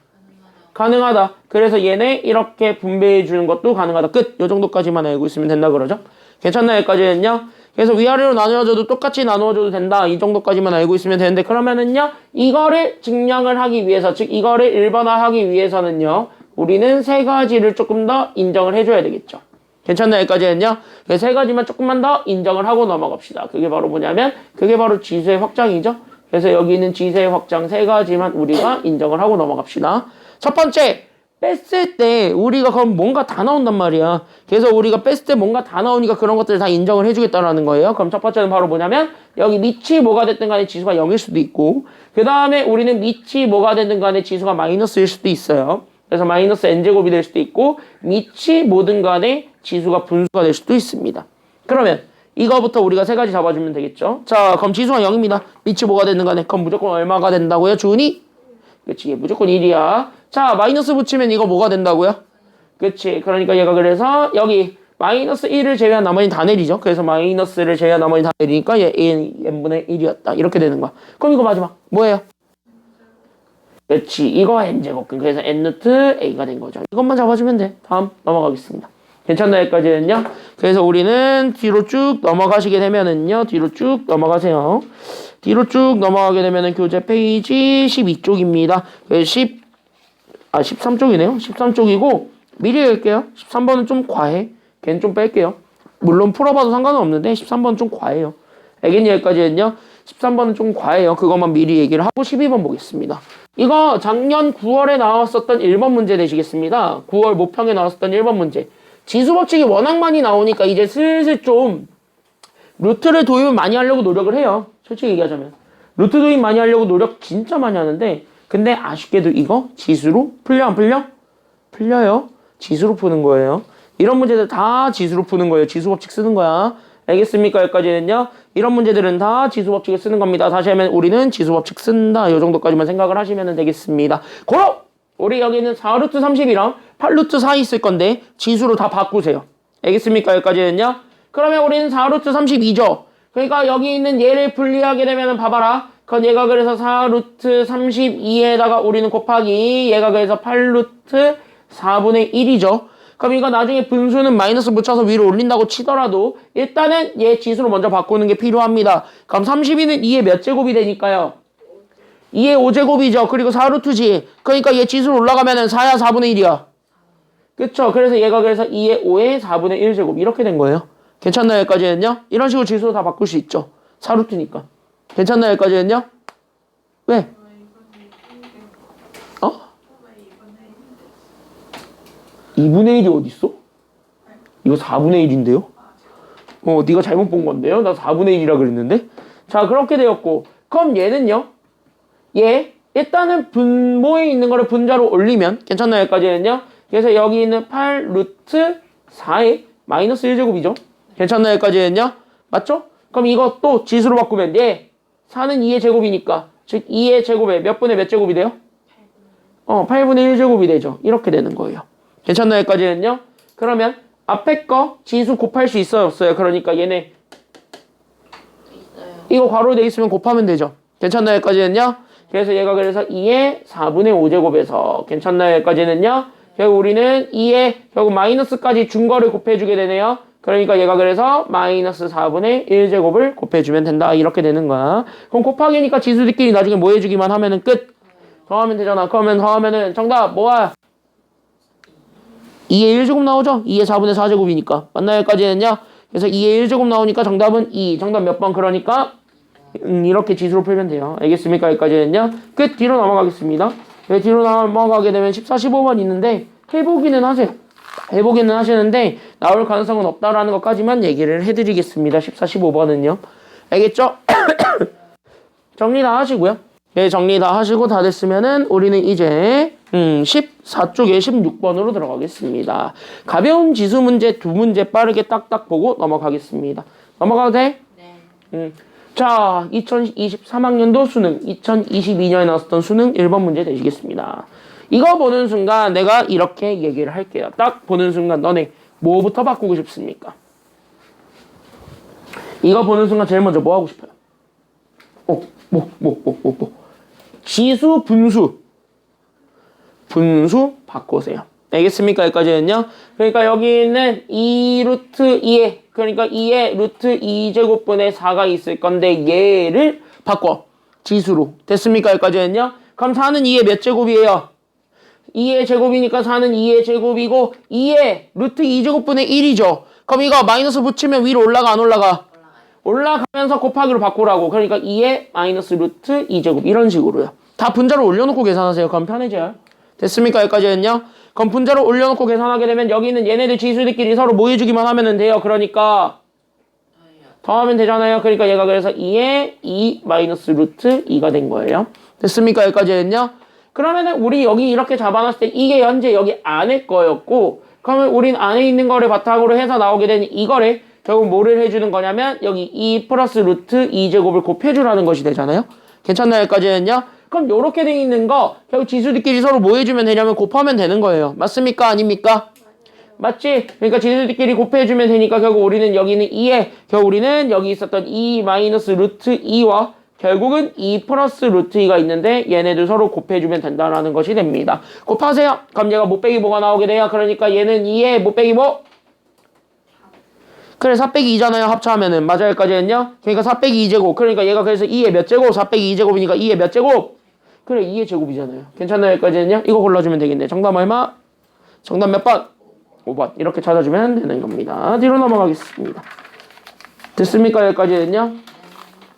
가능하다. 그래서 얘네 이렇게 분배해 주는 것도 가능하다. 끝. 요 정도까지만 알고 있으면 된다 그러죠. 괜찮나요? 여기까지는요. 그래서 위아래로 나누어줘도 똑같이 나누어줘도 된다. 이 정도까지만 알고 있으면 되는데 그러면은요. 이거를 증량을 하기 위해서 즉 이거를 일반화하기 위해서는요. 우리는 세 가지를 조금 더 인정을 해줘야 되겠죠. 괜찮나요? 여기까지는요. 세 가지만 조금만 더 인정을 하고 넘어갑시다. 그게 바로 뭐냐면 그게 바로 지수의 확장이죠. 그래서 여기 있는 지수의 확장 세 가지만 우리가 인정을 하고 넘어갑시다. 첫 번째, 뺐을 때 우리가 그럼 뭔가 다 나온단 말이야. 그래서 우리가 뺐을 때 뭔가 다 나오니까 그런 것들을 다 인정을 해주겠다라는 거예요. 그럼 첫 번째는 바로 뭐냐면 여기 밑이 뭐가 됐든 간에 지수가 0일 수도 있고 그 다음에 우리는 밑이 뭐가 됐든 간에 지수가 마이너스일 수도 있어요. 그래서 마이너스 n제곱이 될 수도 있고 밑이 뭐든 간에 지수가 분수가 될 수도 있습니다. 그러면 이거부터 우리가 세 가지 잡아주면 되겠죠. 자, 그럼 지수가 0입니다. 밑이 뭐가 됐든 간에 그럼 무조건 얼마가 된다고요? 주은이? 그치, 무조건 1이야. 자, 마이너스 붙이면 이거 뭐가 된다고요? 그치, 그러니까 얘가 그래서 여기 마이너스 1을 제외한 나머지는 다 내리죠. 그래서 마이너스를 제외한 나머지는 다 내리니까 얘 n분의 1이었다. 이렇게 되는 거야. 그럼 이거 마지막 뭐예요? 그치, 이거 n제곱. 그래서 n루트 a가 된 거죠. 이것만 잡아주면 돼. 다음 넘어가겠습니다. 괜찮나요? 여기까지는요. 그래서 우리는 뒤로 쭉 넘어가시게 되면은요. 뒤로 쭉 넘어가세요. 뒤로 쭉 넘어가게 되면은 교재 페이지 12쪽입니다. 13쪽이네요. 13쪽이고 미리 읽을게요. 13번은 좀 과해. 걔는 좀 뺄게요. 물론 풀어봐도 상관은 없는데 13번은 좀 과해요. 알겠니? 여기까지는요. 13번은 좀 과해요. 그것만 미리 얘기를 하고 12번 보겠습니다. 이거 작년 9월에 나왔었던 1번 문제 되시겠습니다. 9월 모평에 나왔었던 1번 문제. 지수법칙이 워낙 많이 나오니까 이제 슬슬 좀 루트를 도입을 많이 하려고 노력을 해요. 솔직히 얘기하자면. 루트 도입 많이 하려고 노력 진짜 많이 하는데 근데 아쉽게도 이거 지수로 풀려 안 풀려? 풀려요. 지수로 푸는 거예요. 이런 문제들 다 지수로 푸는 거예요. 지수법칙 쓰는 거야. 알겠습니까? 여기까지는요. 이런 문제들은 다 지수법칙을 쓰는 겁니다. 다시 하면 우리는 지수법칙 쓴다. 이 정도까지만 생각을 하시면 되겠습니다. 고로! 우리 여기는 4루트 30이랑 8루트 4 있을 건데 지수로 다 바꾸세요. 알겠습니까? 여기까지는요. 그러면 우리는 4루트 32죠. 그러니까 여기 있는 얘를 분리하게 되면 봐봐라. 그건 얘가 그래서 4루트 32에다가 우리는 곱하기 얘가 그래서 8루트 4분의 1이죠. 그럼 이거 나중에 분수는 마이너스 붙여서 위로 올린다고 치더라도 일단은 얘 지수로 먼저 바꾸는 게 필요합니다. 그럼 32는 2의 몇 제곱이 되니까요? 2의 5제곱이죠. 그리고 4루트지. 그러니까 얘 지수로 올라가면은 4야 4분의 1이야. 그쵸? 그래서 얘가 그래서 2의 5의 4분의 1제곱 이렇게 된 거예요. 괜찮나요? 여기까지는요? 이런 식으로 지수로 다 바꿀 수 있죠. 4루트니까. 괜찮나요? 여기까지는요? 왜? 어? 2분의 1이 어딨어? 이거 4분의 1인데요? 네가 잘못 본 건데요? 나 4분의 1이라 그랬는데? 자, 그렇게 되었고 그럼 얘는요? 얘 일단은 분모에 있는 거를 분자로 올리면 괜찮나요? 여기까지는요? 그래서 여기 있는 8루트 4의 마이너스 1제곱이죠? 괜찮나요? 여기까지는요? 맞죠? 그럼 이거 또 지수로 바꾸면 얘 4는 2의 제곱이니까 즉 2의 제곱에 몇 분의 몇 제곱이 돼요? 8분의 1제곱이 되죠. 이렇게 되는 거예요. 괜찮나요? 여기까지는요? 그러면 앞에 거 지수 곱할 수 있어요? 없어요? 그러니까 얘네 있어요. 이거 괄호 돼 있으면 곱하면 되죠. 괜찮나요? 여기까지는요? 그래서 얘가 그래서 2의 4분의 5제곱에서 괜찮나요? 여기까지는요? 결국 우리는 2의 결국 마이너스까지 준 거를 곱해주게 되네요. 그러니까 얘가 그래서 마이너스 4분의 1제곱을 곱해주면 된다. 이렇게 되는 거야. 그럼 곱하기니까 지수들끼리 나중에 뭐 해주기만 하면은 끝. 더하면 되잖아. 그러면 더하면은 정답 뭐야? 2의 1제곱 나오죠? 2의 4분의 4제곱이니까. 맞나요? 여기까지는요? 그래서 2의 1제곱 나오니까 정답은 2. 정답 몇 번? 그러니까 이렇게 지수로 풀면 돼요. 알겠습니까? 여기까지는요. 끝. 뒤로 넘어가겠습니다. 뒤로 넘어가게 되면 14, 15번 있는데 해보기는 하세요. 해보기는 하시는데 나올 가능성은 없다라는 것까지만 얘기를 해드리겠습니다. 14, 15번은요. 알겠죠? 정리 다 하시고요. 네, 정리 다 하시고 다 됐으면은 우리는 이제 14쪽에 16번으로 들어가겠습니다. 가벼운 지수 문제 두 문제 빠르게 딱딱 보고 넘어가겠습니다. 넘어가도 돼? 네. 자, 2023학년도 수능, 2022년에 나왔었던 수능 1번 문제 되시겠습니다. 이거 보는 순간 내가 이렇게 얘기를 할게요. 딱 보는 순간 너네 뭐부터 바꾸고 싶습니까? 이거 보는 순간 제일 먼저 뭐 하고 싶어요? 지수, 분수. 분수 바꾸세요. 알겠습니까? 여기까지는요. 그러니까 여기 있는 2 루트 2에 그러니까 2의 루트 2제곱분의 4가 있을 건데 얘를 바꿔. 지수로. 됐습니까? 여기까지는요. 그럼 4는 2의 몇 제곱이에요? 2의 제곱이니까 4는 2의 제곱이고 2의 루트 2제곱분의 1이죠. 그럼 이거 마이너스 붙이면 위로 올라가 안 올라가? 올라가면서 곱하기로 바꾸라고. 그러니까 2의 마이너스 루트 2제곱 이런 식으로요. 다 분자로 올려놓고 계산하세요. 그럼 편해져요. 됐습니까? 여기까지는요. 그럼 분자로 올려놓고 계산하게 되면 여기는 얘네들 지수들끼리 서로 뭐 해주기만 하면 돼요. 그러니까 더하면 되잖아요. 그러니까 얘가 그래서 2의 2 마이너스 루트 2가 된 거예요. 됐습니까? 여기까지는요. 그러면은 우리 여기 이렇게 잡아놨을 때 이게 현재 여기 안에 거였고 그러면 우린 안에 있는 거를 바탕으로 해서 나오게 되는 이거를 결국 뭐를 해주는 거냐면 여기 2 플러스 루트 2제곱을 곱해주라는 것이 되잖아요. 괜찮나요? 여기까지는요. 그럼 요렇게 돼 있는 거 결국 지수들끼리 서로 뭐 해주면 되냐면 곱하면 되는 거예요. 맞습니까? 아닙니까? 맞지? 그러니까 지수들끼리 곱해주면 되니까 결국 우리는 여기는 2에 결국 우리는 여기 있었던 2 마이너스 루트 2와 결국은 2 플러스 루트 2가 있는데 얘네들 서로 곱해주면 된다라는 것이 됩니다. 곱하세요. 그럼 얘가 못 빼기 뭐가 나오게 돼요? 그러니까 얘는 2에 못 빼기 뭐? 그래 4 빼기 2잖아요. 합쳐하면은 맞아요. 여기까지는요. 그러니까 4 빼기 2제곱. 그러니까 얘가 그래서 2의 몇 제곱? 4 빼기 2제곱이니까 2의 몇 제곱? 그래 2의 제곱이잖아요. 괜찮나요? 여기까지는요. 이거 골라주면 되겠네. 정답 얼마? 정답 몇 번? 5번. 이렇게 찾아주면 되는 겁니다. 뒤로 넘어가겠습니다. 됐습니까? 여기까지는요.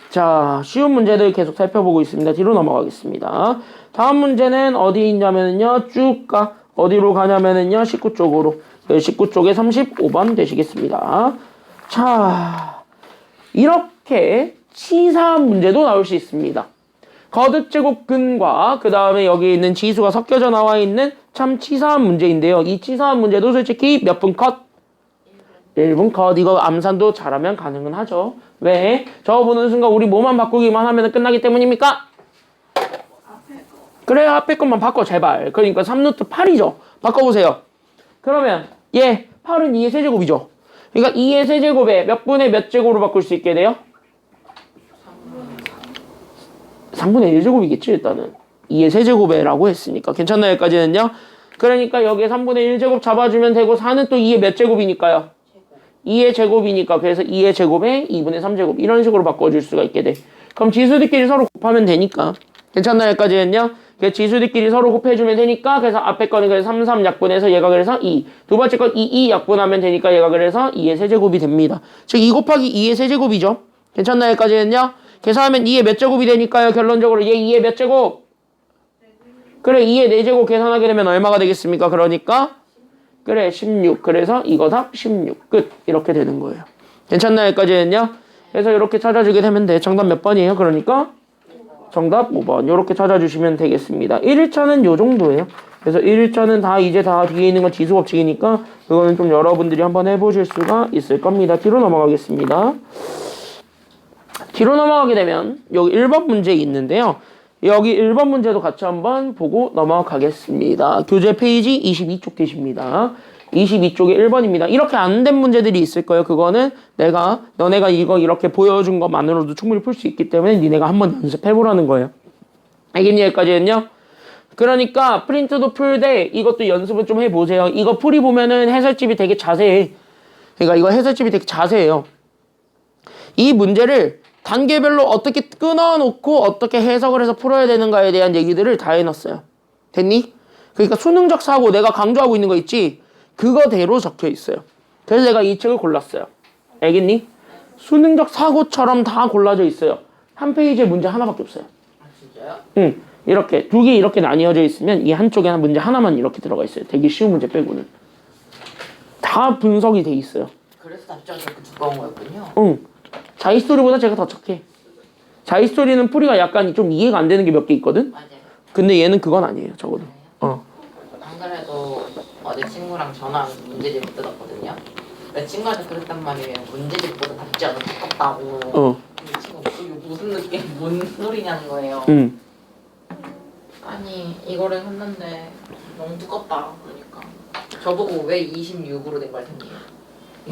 자, 쉬운 문제들 계속 살펴보고 있습니다. 뒤로 넘어가겠습니다. 다음 문제는 어디 있냐면요. 쭉 가. 어디로 가냐면요. 19쪽으로. 19쪽에 35번 되시겠습니다. 자, 이렇게 치사한 문제도 나올 수 있습니다. 거듭제곱근과 그 다음에 여기 있는 지수가 섞여져 나와 있는 참 치사한 문제인데요. 이 치사한 문제도 솔직히 몇 분 컷? 1분 컷. 이거 암산도 잘하면 가능은 하죠. 왜? 저거 보는 순간 우리 뭐만 바꾸기만 하면 끝나기 때문입니까? 그래요. 앞에 것만 바꿔 제발. 그러니까 3루트 8이죠. 바꿔보세요. 그러면 얘 8은 2의 세제곱이죠. 그러니까 2의 세제곱에 몇 분의 몇 제곱으로 바꿀 수 있게 돼요? 3분의 1제곱이겠지 일단은. 2의 세제곱에라고 했으니까. 괜찮나요? 여기까지는요? 그러니까 여기에 3분의 1제곱 잡아주면 되고 4는 또 2의 몇 제곱이니까요? 2의 제곱이니까 그래서 2의 제곱에 2분의 3제곱 이런 식으로 바꿔줄 수가 있게 돼. 그럼 지수들끼리 서로 곱하면 되니까. 괜찮나요? 여기까지는요? 지수들끼리 서로 곱해주면 되니까 그래서 앞에 거는 그래서 3, 3 약분해서 얘가 그래서 2. 두 번째 건 2, 2 약분하면 되니까 얘가 그래서 2의 세제곱이 됩니다. 즉 2 곱하기 2의 세제곱이죠. 괜찮나요? 여기까지는요? 계산하면 2의 몇 제곱이 되니까요. 결론적으로 얘 2의 몇 제곱? 그래 2의 4제곱 계산하게 되면 얼마가 되겠습니까? 그러니까 그래 16. 그래서 이거 답 16. 끝. 이렇게 되는 거예요. 괜찮나요? 여기까지는요? 그래서 이렇게 찾아주게 되면 돼. 정답 몇 번이에요? 그러니까 정답 5번. 이렇게 찾아주시면 되겠습니다. 1일차는 요 정도예요. 그래서 1일차는 다 이제 다 뒤에 있는 건 지수법칙이니까 그거는 좀 여러분들이 한번 해보실 수가 있을 겁니다. 뒤로 넘어가겠습니다. 뒤로 넘어가게 되면 여기 1번 문제 있는데요. 여기 1번 문제도 같이 한번 보고 넘어가겠습니다. 교재 페이지 22쪽 계십니다. 22쪽에 1번입니다. 이렇게 안 된 문제들이 있을 거예요. 그거는 너네가 이거 이렇게 보여준 것만으로도 충분히 풀 수 있기 때문에 니네가 한번 연습해보라는 거예요. 알겠니? 여기까지는요? 그러니까 프린트도 풀되 이것도 연습을 좀 해보세요. 이거 풀이 보면은 해설집이 되게 자세해. 그러니까 이거 해설집이 되게 자세해요. 이 문제를 단계별로 어떻게 끊어놓고 어떻게 해석을 해서 풀어야 되는가에 대한 얘기들을 다 해놨어요. 됐니? 그러니까 수능적 사고 내가 강조하고 있는 거 있지? 그거대로 적혀 있어요. 그래서 내가 이 책을 골랐어요. 알겠니? 수능적 사고처럼 다 골라져 있어요. 한 페이지에 문제 하나밖에 없어요. 아 진짜요? 응. 이렇게 두 개 이렇게 나뉘어져 있으면 이 한쪽에 문제 하나만 이렇게 들어가 있어요. 되게 쉬운 문제 빼고는. 다 분석이 돼 있어요. 그래서 답장이 그렇게 두꺼운 거였군요. 응. 자이스토리보다 제가 더 척해. 자이스토리는 풀이가 약간 좀 이해가 안 되는 게 몇 개 있거든? 맞아요. 근데 얘는 그건 아니에요, 적어도. 안 그래도 어제 친구랑 전화 문제집 뜯었거든요. 내 친구한테 그랬단 말이에요. 문제집보다 답장은 두껍다고. 근데 친구가 이게 무슨 느낌, 뭔 소리냐는 거예요. 응. 아니 이거를 했는데 너무 두껍다 그러니까 저보고 왜 26으로 된 걸 텐데요.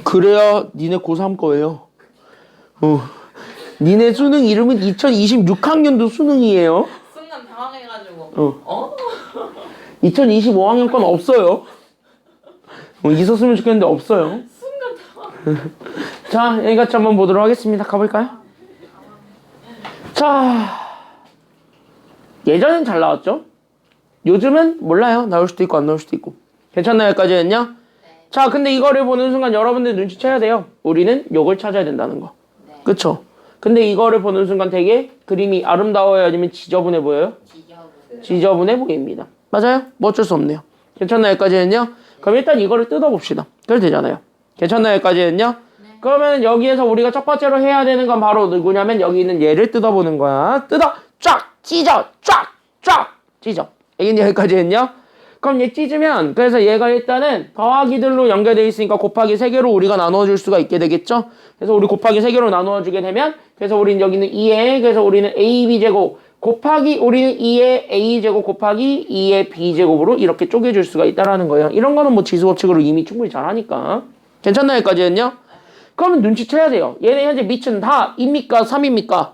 그래야 니네 고3 거예요. 니네 수능 이름은 2026학년도 수능이에요. 순간 당황해가지고 2025학년 건 없어요. 있었으면 좋겠는데 없어요. 순간 당황. 자, 여기까지 한번 보도록 하겠습니다. 가볼까요? 자, 예전엔 잘 나왔죠? 요즘은 몰라요. 나올 수도 있고 안 나올 수도 있고. 괜찮나요? 여기까지는요? 네. 자, 근데 이거를 보는 순간 여러분들 눈치채야 돼요. 우리는 요걸 찾아야 된다는 거. 네. 그쵸? 근데 이거를 보는 순간 되게 그림이 아름다워요? 아니면 지저분해 보여요? 지저분해 보입니다. 맞아요? 뭐 어쩔 수 없네요. 괜찮나요? 여기까지는요? 그럼 일단 이거를 뜯어봅시다. 그래도 되잖아요. 괜찮나요? 여기까지는요? 네. 그러면 여기에서 우리가 첫 번째로 해야 되는 건 바로 누구냐면 여기 있는 얘를 뜯어보는 거야. 쫙! 찢어! 쫙! 찢어. 알겠니? 여기까지는요? 그럼 얘 찢으면 그래서 얘가 일단은 더하기들로 연결되어 있으니까 곱하기 3개로 우리가 나누어줄 수가 있게 되겠죠? 그래서 우리 곱하기 3개로 나누어주게 되면 그래서 우리는 여기는 2에 그래서 우리는 AB제곱 곱하기 우리는 2의 A제곱 곱하기 2의 B제곱으로 이렇게 쪼개줄 수가 있다라는 거예요. 이런 거는 뭐 지수법칙으로 이미 충분히 잘하니까. 괜찮나요? 여기까지는요? 그러면 눈치채야 돼요. 얘네 현재 밑은 다 2입니까? 3입니까?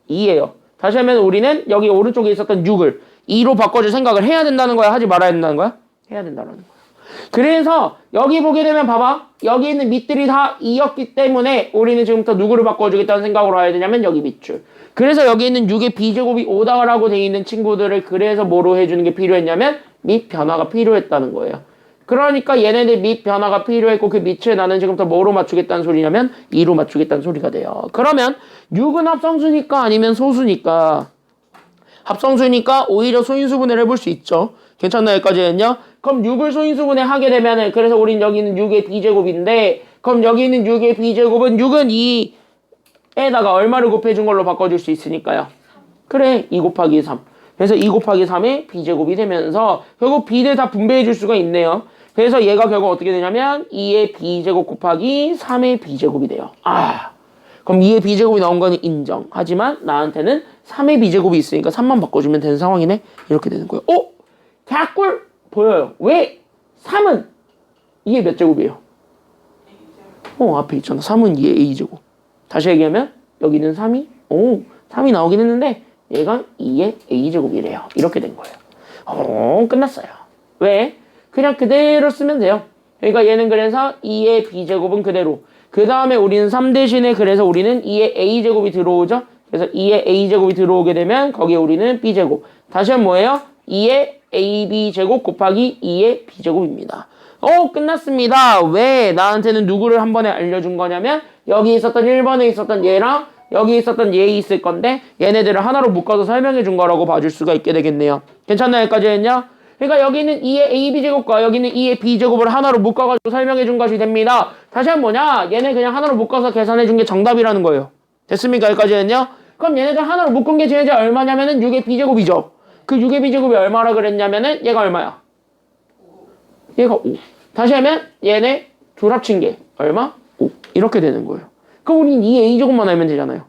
2예요. 다시 하면 우리는 여기 오른쪽에 있었던 6을 2로 바꿔줄 생각을 해야 된다는 거야? 하지 말아야 된다는 거야? 해야 된다는 거야. 그래서 여기 보게 되면 봐봐. 여기 있는 밑들이 다 2였기 때문에 우리는 지금부터 누구를 바꿔주겠다는 생각으로 해야 되냐면 여기 밑줄. 그래서 여기 있는 6의 B제곱이 5다라고 돼 있는 친구들을 그래서 뭐로 해주는 게 필요했냐면 밑 변화가 필요했다는 거예요. 그러니까 얘네들 밑 변화가 필요했고 그 밑을 나는 지금부터 뭐로 맞추겠다는 소리냐면 2로 맞추겠다는 소리가 돼요. 그러면 6은 합성수니까 아니면 소수니까 합성수니까 오히려 소인수분해를 해볼 수 있죠. 괜찮나요? 여기까지는요? 그럼 6을 소인수분해 하게 되면은 그래서 우린 여기 있는 6의 B제곱인데 그럼 여기 있는 6의 B제곱은 6은 2에다가 얼마를 곱해준 걸로 바꿔줄 수 있으니까요. 그래 2 곱하기 3. 그래서 2 곱하기 3의 B제곱이 되면서 결국 B를 다 분배해 줄 수가 있네요. 그래서 얘가 결국 어떻게 되냐면 2의 B제곱 곱하기 3의 B제곱이 돼요. 그럼 2의 B제곱이 나온 거는 인정. 하지만 나한테는 3의 B제곱이 있으니까 3만 바꿔주면 되는 상황이네. 이렇게 되는 거예요. 개꿀 보여요. 왜? 3은 2의 몇 제곱이에요? 앞에 있잖아. 3은 2의 A제곱. 다시 얘기하면 여기는 3이 3이 나오긴 했는데 얘가 2의 A제곱이래요. 이렇게 된 거예요. 끝났어요. 왜? 그냥 그대로 쓰면 돼요. 그러니까 얘는 그래서 2의 B제곱은 그대로. 그 다음에 우리는 3 대신에 그래서 우리는 2의 A제곱이 들어오죠. 그래서 2의 A제곱이 들어오게 되면 거기에 우리는 B제곱. 다시 하면 뭐예요? 2의 AB제곱 곱하기 2의 B제곱입니다. 끝났습니다. 왜 나한테는 누구를 한 번에 알려준 거냐면 여기 있었던 1번에 있었던 얘랑 여기 있었던 얘 있을 건데 얘네들을 하나로 묶어서 설명해 준 거라고 봐줄 수가 있게 되겠네요. 괜찮나요? 여기까지는요? 그러니까 여기는 2의 AB제곱과 여기는 2의 B제곱을 하나로 묶어가지고 설명해 준 것이 됩니다. 다시 한번 뭐냐? 얘네 그냥 하나로 묶어서 계산해 준 게 정답이라는 거예요. 됐습니까? 여기까지는요? 그럼 얘네들 하나로 묶은 게 쟤네들 얼마냐면은 6의 B제곱이죠. 그 6의 B제곱이 얼마라 그랬냐면은 얘가 얼마야? 얘가 5. 다시 하면 얘네 둘 합친 게 얼마? 5. 이렇게 되는 거예요. 그럼 우린 2의 A제곱만 알면 되잖아요.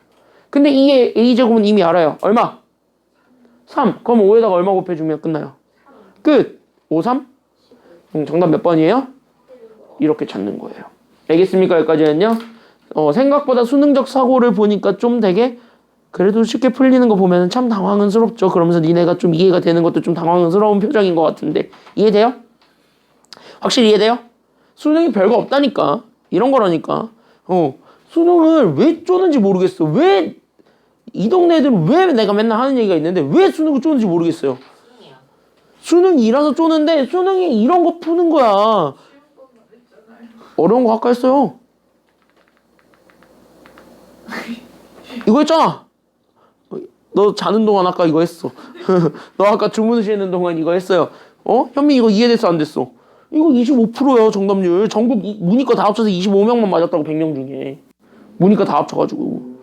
근데 2의 A제곱은 이미 알아요. 얼마? 3. 그럼 5에다가 얼마 곱해주면 끝나요? 끝. 5, 3? 정답 몇 번이에요? 이렇게 찾는 거예요. 알겠습니까? 여기까지는요. 생각보다 수능적 사고를 보니까 좀 되게 그래도 쉽게 풀리는 거 보면 참 당황스럽죠. 그러면서 니네가 좀 이해가 되는 것도 좀 당황스러운 표정인 것 같은데 이해돼요? 확실히 이해돼요? 수능이 별거 없다니까. 이런 거라니까. 수능을 왜 쪼는지 모르겠어. 왜 이 동네 애들은 왜 내가 맨날 하는 얘기가 있는데 왜 수능을 쪼는지 모르겠어요. 수능이야. 수능이라서 쪼는데 수능이 이런 거 푸는 거야. 어려운 거 아까 했어요. 이거 했잖아. 너 자는 동안 아까 이거 했어. 너 아까 주무시는 동안 이거 했어요. 현민 이거 이해됐어 안 됐어? 이거 25%야 정답률. 전국 문이과 다 합쳐서 25명만 맞았다고 100명 중에. 문이과 다 합쳐가지고.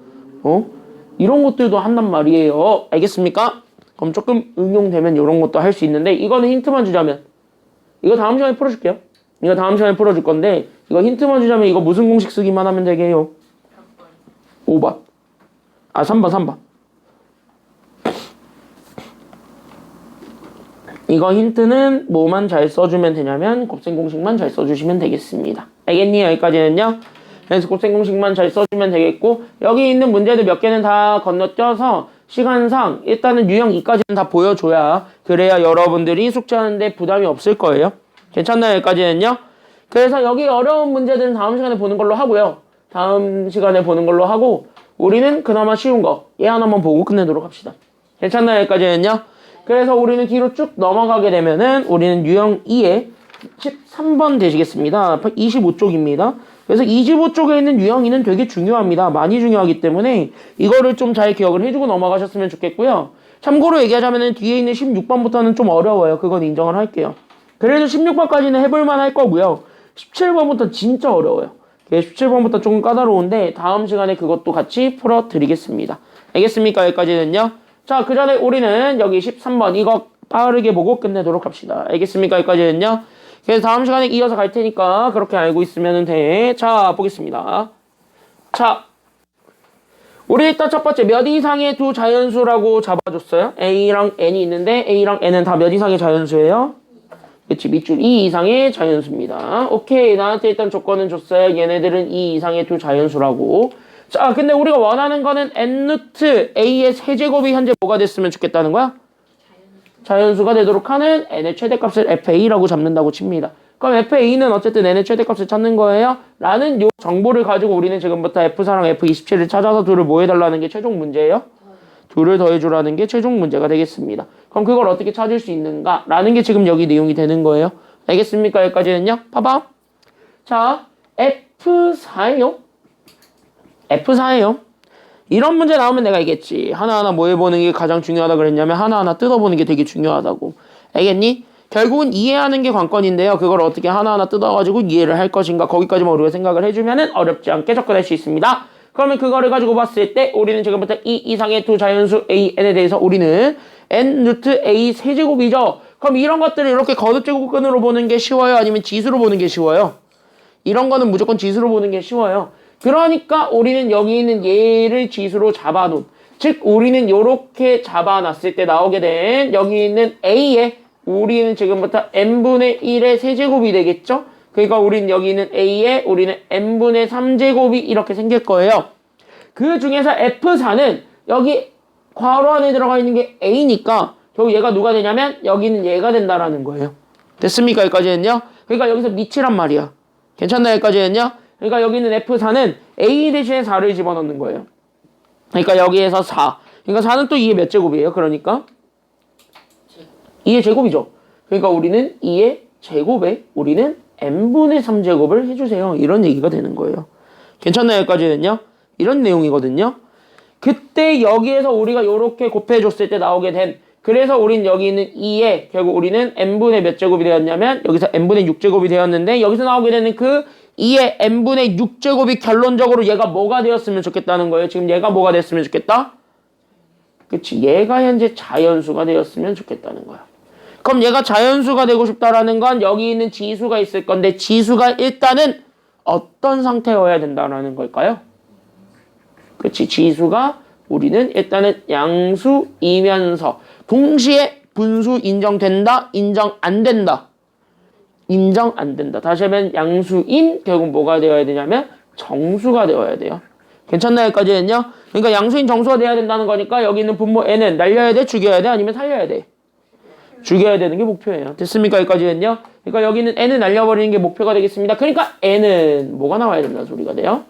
이런 것들도 한단 말이에요. 알겠습니까? 그럼 조금 응용되면 이런 것도 할 수 있는데 이거는 힌트만 주자면 이거 다음 시간에 풀어줄게요. 이거 다음 시간에 풀어줄 건데 이거 힌트만 주자면 이거 무슨 공식 쓰기만 하면 되게 해요? 5번. 3번. 이거 힌트는 뭐만 잘 써주면 되냐면 곱셈 공식만 잘 써주시면 되겠습니다. 알겠니? 여기까지는요. 그래서 곱셈 공식만 잘 써주면 되겠고 여기 있는 문제들 몇 개는 다 건너뛰어서 시간상 일단은 유형 2까지는 다 보여줘야 그래야 여러분들이 숙제하는데 부담이 없을 거예요. 괜찮나요? 여기까지는요. 그래서 여기 어려운 문제들은 다음 시간에 보는 걸로 하고요. 다음 시간에 보는 걸로 하고 우리는 그나마 쉬운 거 얘 하나만 보고 끝내도록 합시다. 괜찮나요? 여기까지는요. 그래서 우리는 뒤로 쭉 넘어가게 되면은 우리는 유형 2의 13번 되시겠습니다. 25쪽입니다. 그래서 25쪽에 있는 유형 2는 되게 중요합니다. 많이 중요하기 때문에 이거를 좀 잘 기억을 해주고 넘어가셨으면 좋겠고요. 참고로 얘기하자면은 뒤에 있는 16번부터는 좀 어려워요. 그건 인정을 할게요. 그래도 16번까지는 해볼만 할 거고요. 17번부터 진짜 어려워요. 17번부터 조금 까다로운데 다음 시간에 그것도 같이 풀어드리겠습니다. 알겠습니까? 여기까지는요. 자, 그 전에 우리는 여기 13번 이거 빠르게 보고 끝내도록 합시다. 알겠습니까? 여기까지는요. 그래서 다음 시간에 이어서 갈 테니까 그렇게 알고 있으면 돼. 자, 보겠습니다. 자, 우리 일단 첫 번째 몇 이상의 두 자연수라고 잡아줬어요? A랑 N이 있는데 A랑 N은 다 몇 이상의 자연수예요? 그치, 밑줄 2 이상의 자연수입니다. 오케이, 나한테 일단 조건은 줬어요. 얘네들은 2 이상의 두 자연수라고. 자, 근데 우리가 원하는 거는 n 루트 a의 세제곱이 현재 뭐가 됐으면 좋겠다는 거야? 자연수가 되도록 하는 n의 최대값을 fa라고 잡는다고 칩니다. 그럼 fa는 어쨌든 n의 최대값을 찾는 거예요. 라는 요 정보를 가지고 우리는 지금부터 f4랑 f27을 찾아서 둘을 뭐 해달라는 게 최종 문제예요? 둘을 더해주라는 게 최종 문제가 되겠습니다. 그럼 그걸 어떻게 찾을 수 있는가? 라는 게 지금 여기 내용이 되는 거예요. 알겠습니까? 여기까지는요. 봐봐. 자, F4예요. F4예요. 이런 문제 나오면 내가 알겠지. 하나하나 뭐 해보는 게 가장 중요하다 그랬냐면 하나하나 뜯어보는 게 되게 중요하다고. 알겠니? 결국은 이해하는 게 관건인데요. 그걸 어떻게 하나하나 뜯어가지고 이해를 할 것인가 거기까지만 우리가 생각을 해주면은 어렵지 않게 접근할 수 있습니다. 그러면 그거를 가지고 봤을 때 우리는 지금부터 이 이상의 두 자연수 a, n에 대해서 우리는 n 루트 a 세제곱이죠. 그럼 이런 것들을 이렇게 거듭제곱근으로 보는 게 쉬워요? 아니면 지수로 보는 게 쉬워요? 이런 거는 무조건 지수로 보는 게 쉬워요. 그러니까 우리는 여기 있는 얘를 지수로 잡아놓은, 즉 우리는 이렇게 잡아놨을 때 나오게 된 여기 있는 a에 우리는 지금부터 n분의 1의 세제곱이 되겠죠? 그러니까 우리는 여기 있는 a에 우리는 n분의 3제곱이 이렇게 생길 거예요. 그 중에서 f4는 여기 괄호 안에 들어가 있는 게 a니까 결국 얘가 누가 되냐면 여기는 얘가 된다라는 거예요. 됐습니까? 여기까지는요? 그러니까 여기서 밑이란 말이야. 괜찮나요? 여기까지는요? 그러니까 여기 있는 F4는 A 대신에 4를 집어넣는 거예요. 그러니까 여기에서 4. 그러니까 4는 또 2의 몇 제곱이에요? 그러니까 2의 제곱이죠. 그러니까 우리는 2의 제곱에 우리는 n분의 3제곱을 해주세요. 이런 얘기가 되는 거예요. 괜찮나요? 여기까지는요? 이런 내용이거든요. 그때 여기에서 우리가 이렇게 곱해줬을 때 나오게 된, 그래서 우린 여기 있는 2에 결국 우리는 n분의 몇 제곱이 되었냐면 여기서 n분의 6제곱이 되었는데 여기서 나오게 되는 그 2의 n분의 6제곱이 결론적으로 얘가 뭐가 되었으면 좋겠다는 거예요. 지금 얘가 뭐가 됐으면 좋겠다? 그치, 얘가 현재 자연수가 되었으면 좋겠다는 거야. 그럼 얘가 자연수가 되고 싶다라는 건 여기 있는 지수가 있을 건데 지수가 일단은 어떤 상태여야 된다라는 걸까요? 그치, 지수가 우리는 일단은 양수이면서 동시에 분수 인정된다, 인정 안 된다. 인정 안 된다. 다시 하면 양수인 결국 뭐가 되어야 되냐면 정수가 되어야 돼요. 괜찮나요? 여기까지는요? 그러니까 양수인 정수가 돼야 된다는 거니까 여기 있는 분모 n은 날려야 돼? 죽여야 돼? 아니면 살려야 돼? 죽여야 되는 게 목표예요. 됐습니까? 여기까지는요? 그러니까 여기는 n을 날려버리는 게 목표가 되겠습니다. 그러니까 n은 뭐가 나와야 된다는 소리가 돼요?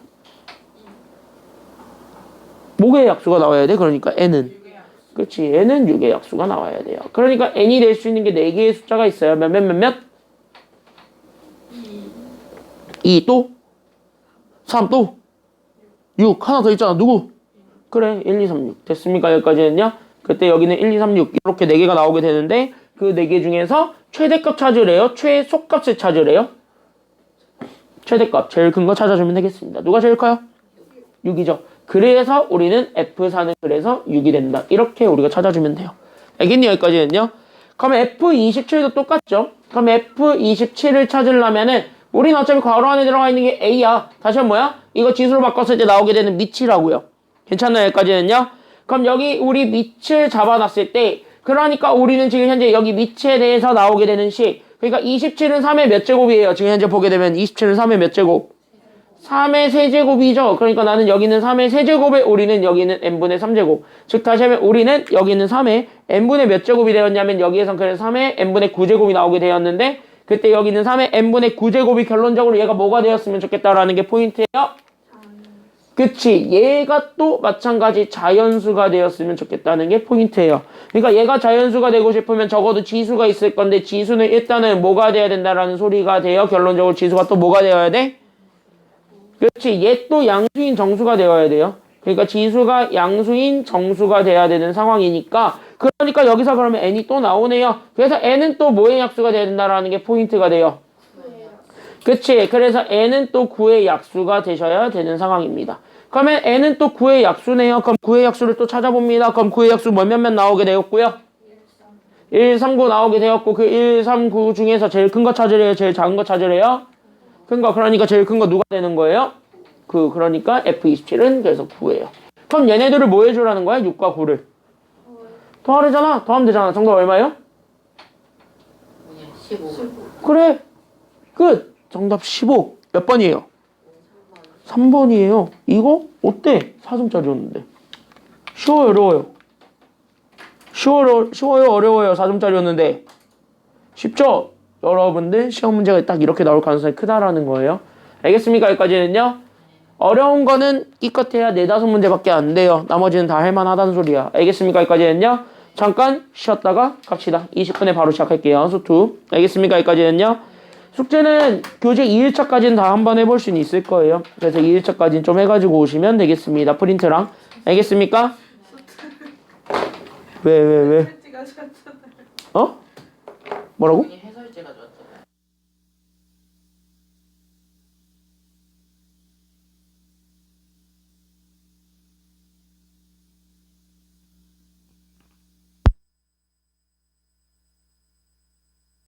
뭐의 약수가 나와야 돼? 그러니까 n은 그렇지. n은 6의 약수가 나와야 돼요. 그러니까 n이 될 수 있는 게 4개의 숫자가 있어요. 몇? 2 또? 3 또? 6 하나 더 있잖아. 누구? 그래 1, 2, 3, 6 됐습니까? 여기까지는요. 그때 여기는 1, 2, 3, 6 이렇게 4개가 나오게 되는데 그 4개 중에서 최대값 찾으래요? 최소값을 찾으래요? 최대값 제일 큰 거 찾아주면 되겠습니다. 누가 제일 커요? 6이죠. 그래서 우리는 F4는 그래서 6이 된다. 이렇게 우리가 찾아주면 돼요. 알겠니? 여기까지는요. 그럼 F27도 똑같죠? 그럼 F27을 찾으려면은 우리는 어차피 괄호 안에 들어가 있는 게 A야. 다시 한번 뭐야? 이거 지수로 바꿨을 때 나오게 되는 밑이라고요. 괜찮나요? 여기까지는요. 그럼 여기 우리 밑을 잡아놨을 때 그러니까 우리는 지금 현재 여기 밑에 대해서 나오게 되는 식 그러니까 27은 3의 몇 제곱이에요? 지금 현재 보게 되면 27은 3의 몇 제곱? 3의 세제곱이죠. 그러니까 나는 여기는 3의 세제곱에 우리는 여기는 n분의 3제곱. 즉 다시 하면 우리는 여기는 3의 n분의 몇 제곱이 되었냐면 여기에선 그래서 3의 n분의 9제곱이 나오게 되었는데 그때 여기는 3의 n분의 9제곱이 결론적으로 얘가 뭐가 되었으면 좋겠다라는 게 포인트예요. 그치. 얘가 또 마찬가지 자연수가 되었으면 좋겠다는 게 포인트예요. 그러니까 얘가 자연수가 되고 싶으면 적어도 지수가 있을 건데 지수는 일단은 뭐가 돼야 된다라는 소리가 돼요. 결론적으로 지수가 또 뭐가 되어야 돼? 그렇지. 얘 또 양수인 정수가 되어야 돼요. 그러니까 지수가 양수인 정수가 돼야 되는 상황이니까 그러니까 여기서 그러면 n이 또 나오네요. 그래서 n은 또 뭐의 약수가 돼야 된다라는 게 포인트가 돼요. 그치. 그래서 n은 또 9의 약수가 되셔야 되는 상황입니다. 그러면 n은 또 9의 약수네요. 그럼 9의 약수를 또 찾아봅니다. 그럼 9의 약수 몇몇 나오게 되었고요. 1, 3, 9 나오게 되었고 그 1, 3, 9 중에서 제일 큰 거 찾으래요? 제일 작은 거 찾으래요? 큰 거. 그러니까 제일 큰 거 누가 되는 거예요? 그러니까 F27은 그래서 9예요. 그럼 얘네들을 뭐 해주라는 거야? 6과 9를. 더하래잖아. 더하면 되잖아. 정답 얼마예요? 15. 그래. 끝. 정답 15. 몇 번이에요? 3번이에요. 이거 어때? 4점짜리였는데. 쉬워요, 어려워요? 쉬워요, 어려워요? 4점짜리였는데. 쉽죠? 여러분들 시험 문제가 딱 이렇게 나올 가능성이 크다라는 거예요. 알겠습니까? 여기까지는요. 어려운 거는 기껏해야 4-5문제밖에 안 돼요. 나머지는 다 할만하다는 소리야. 알겠습니까? 여기까지는요. 잠깐 쉬었다가 갑시다. 20분에 바로 시작할게요. 수투. 알겠습니까? 여기까지는요. 숙제는 교재 2일차까지는 다 한번 해볼 수는 있을 거예요. 그래서 2일차까지는 좀 해가지고 오시면 되겠습니다. 프린트랑. 알겠습니까? 왜? 어? 뭐라고?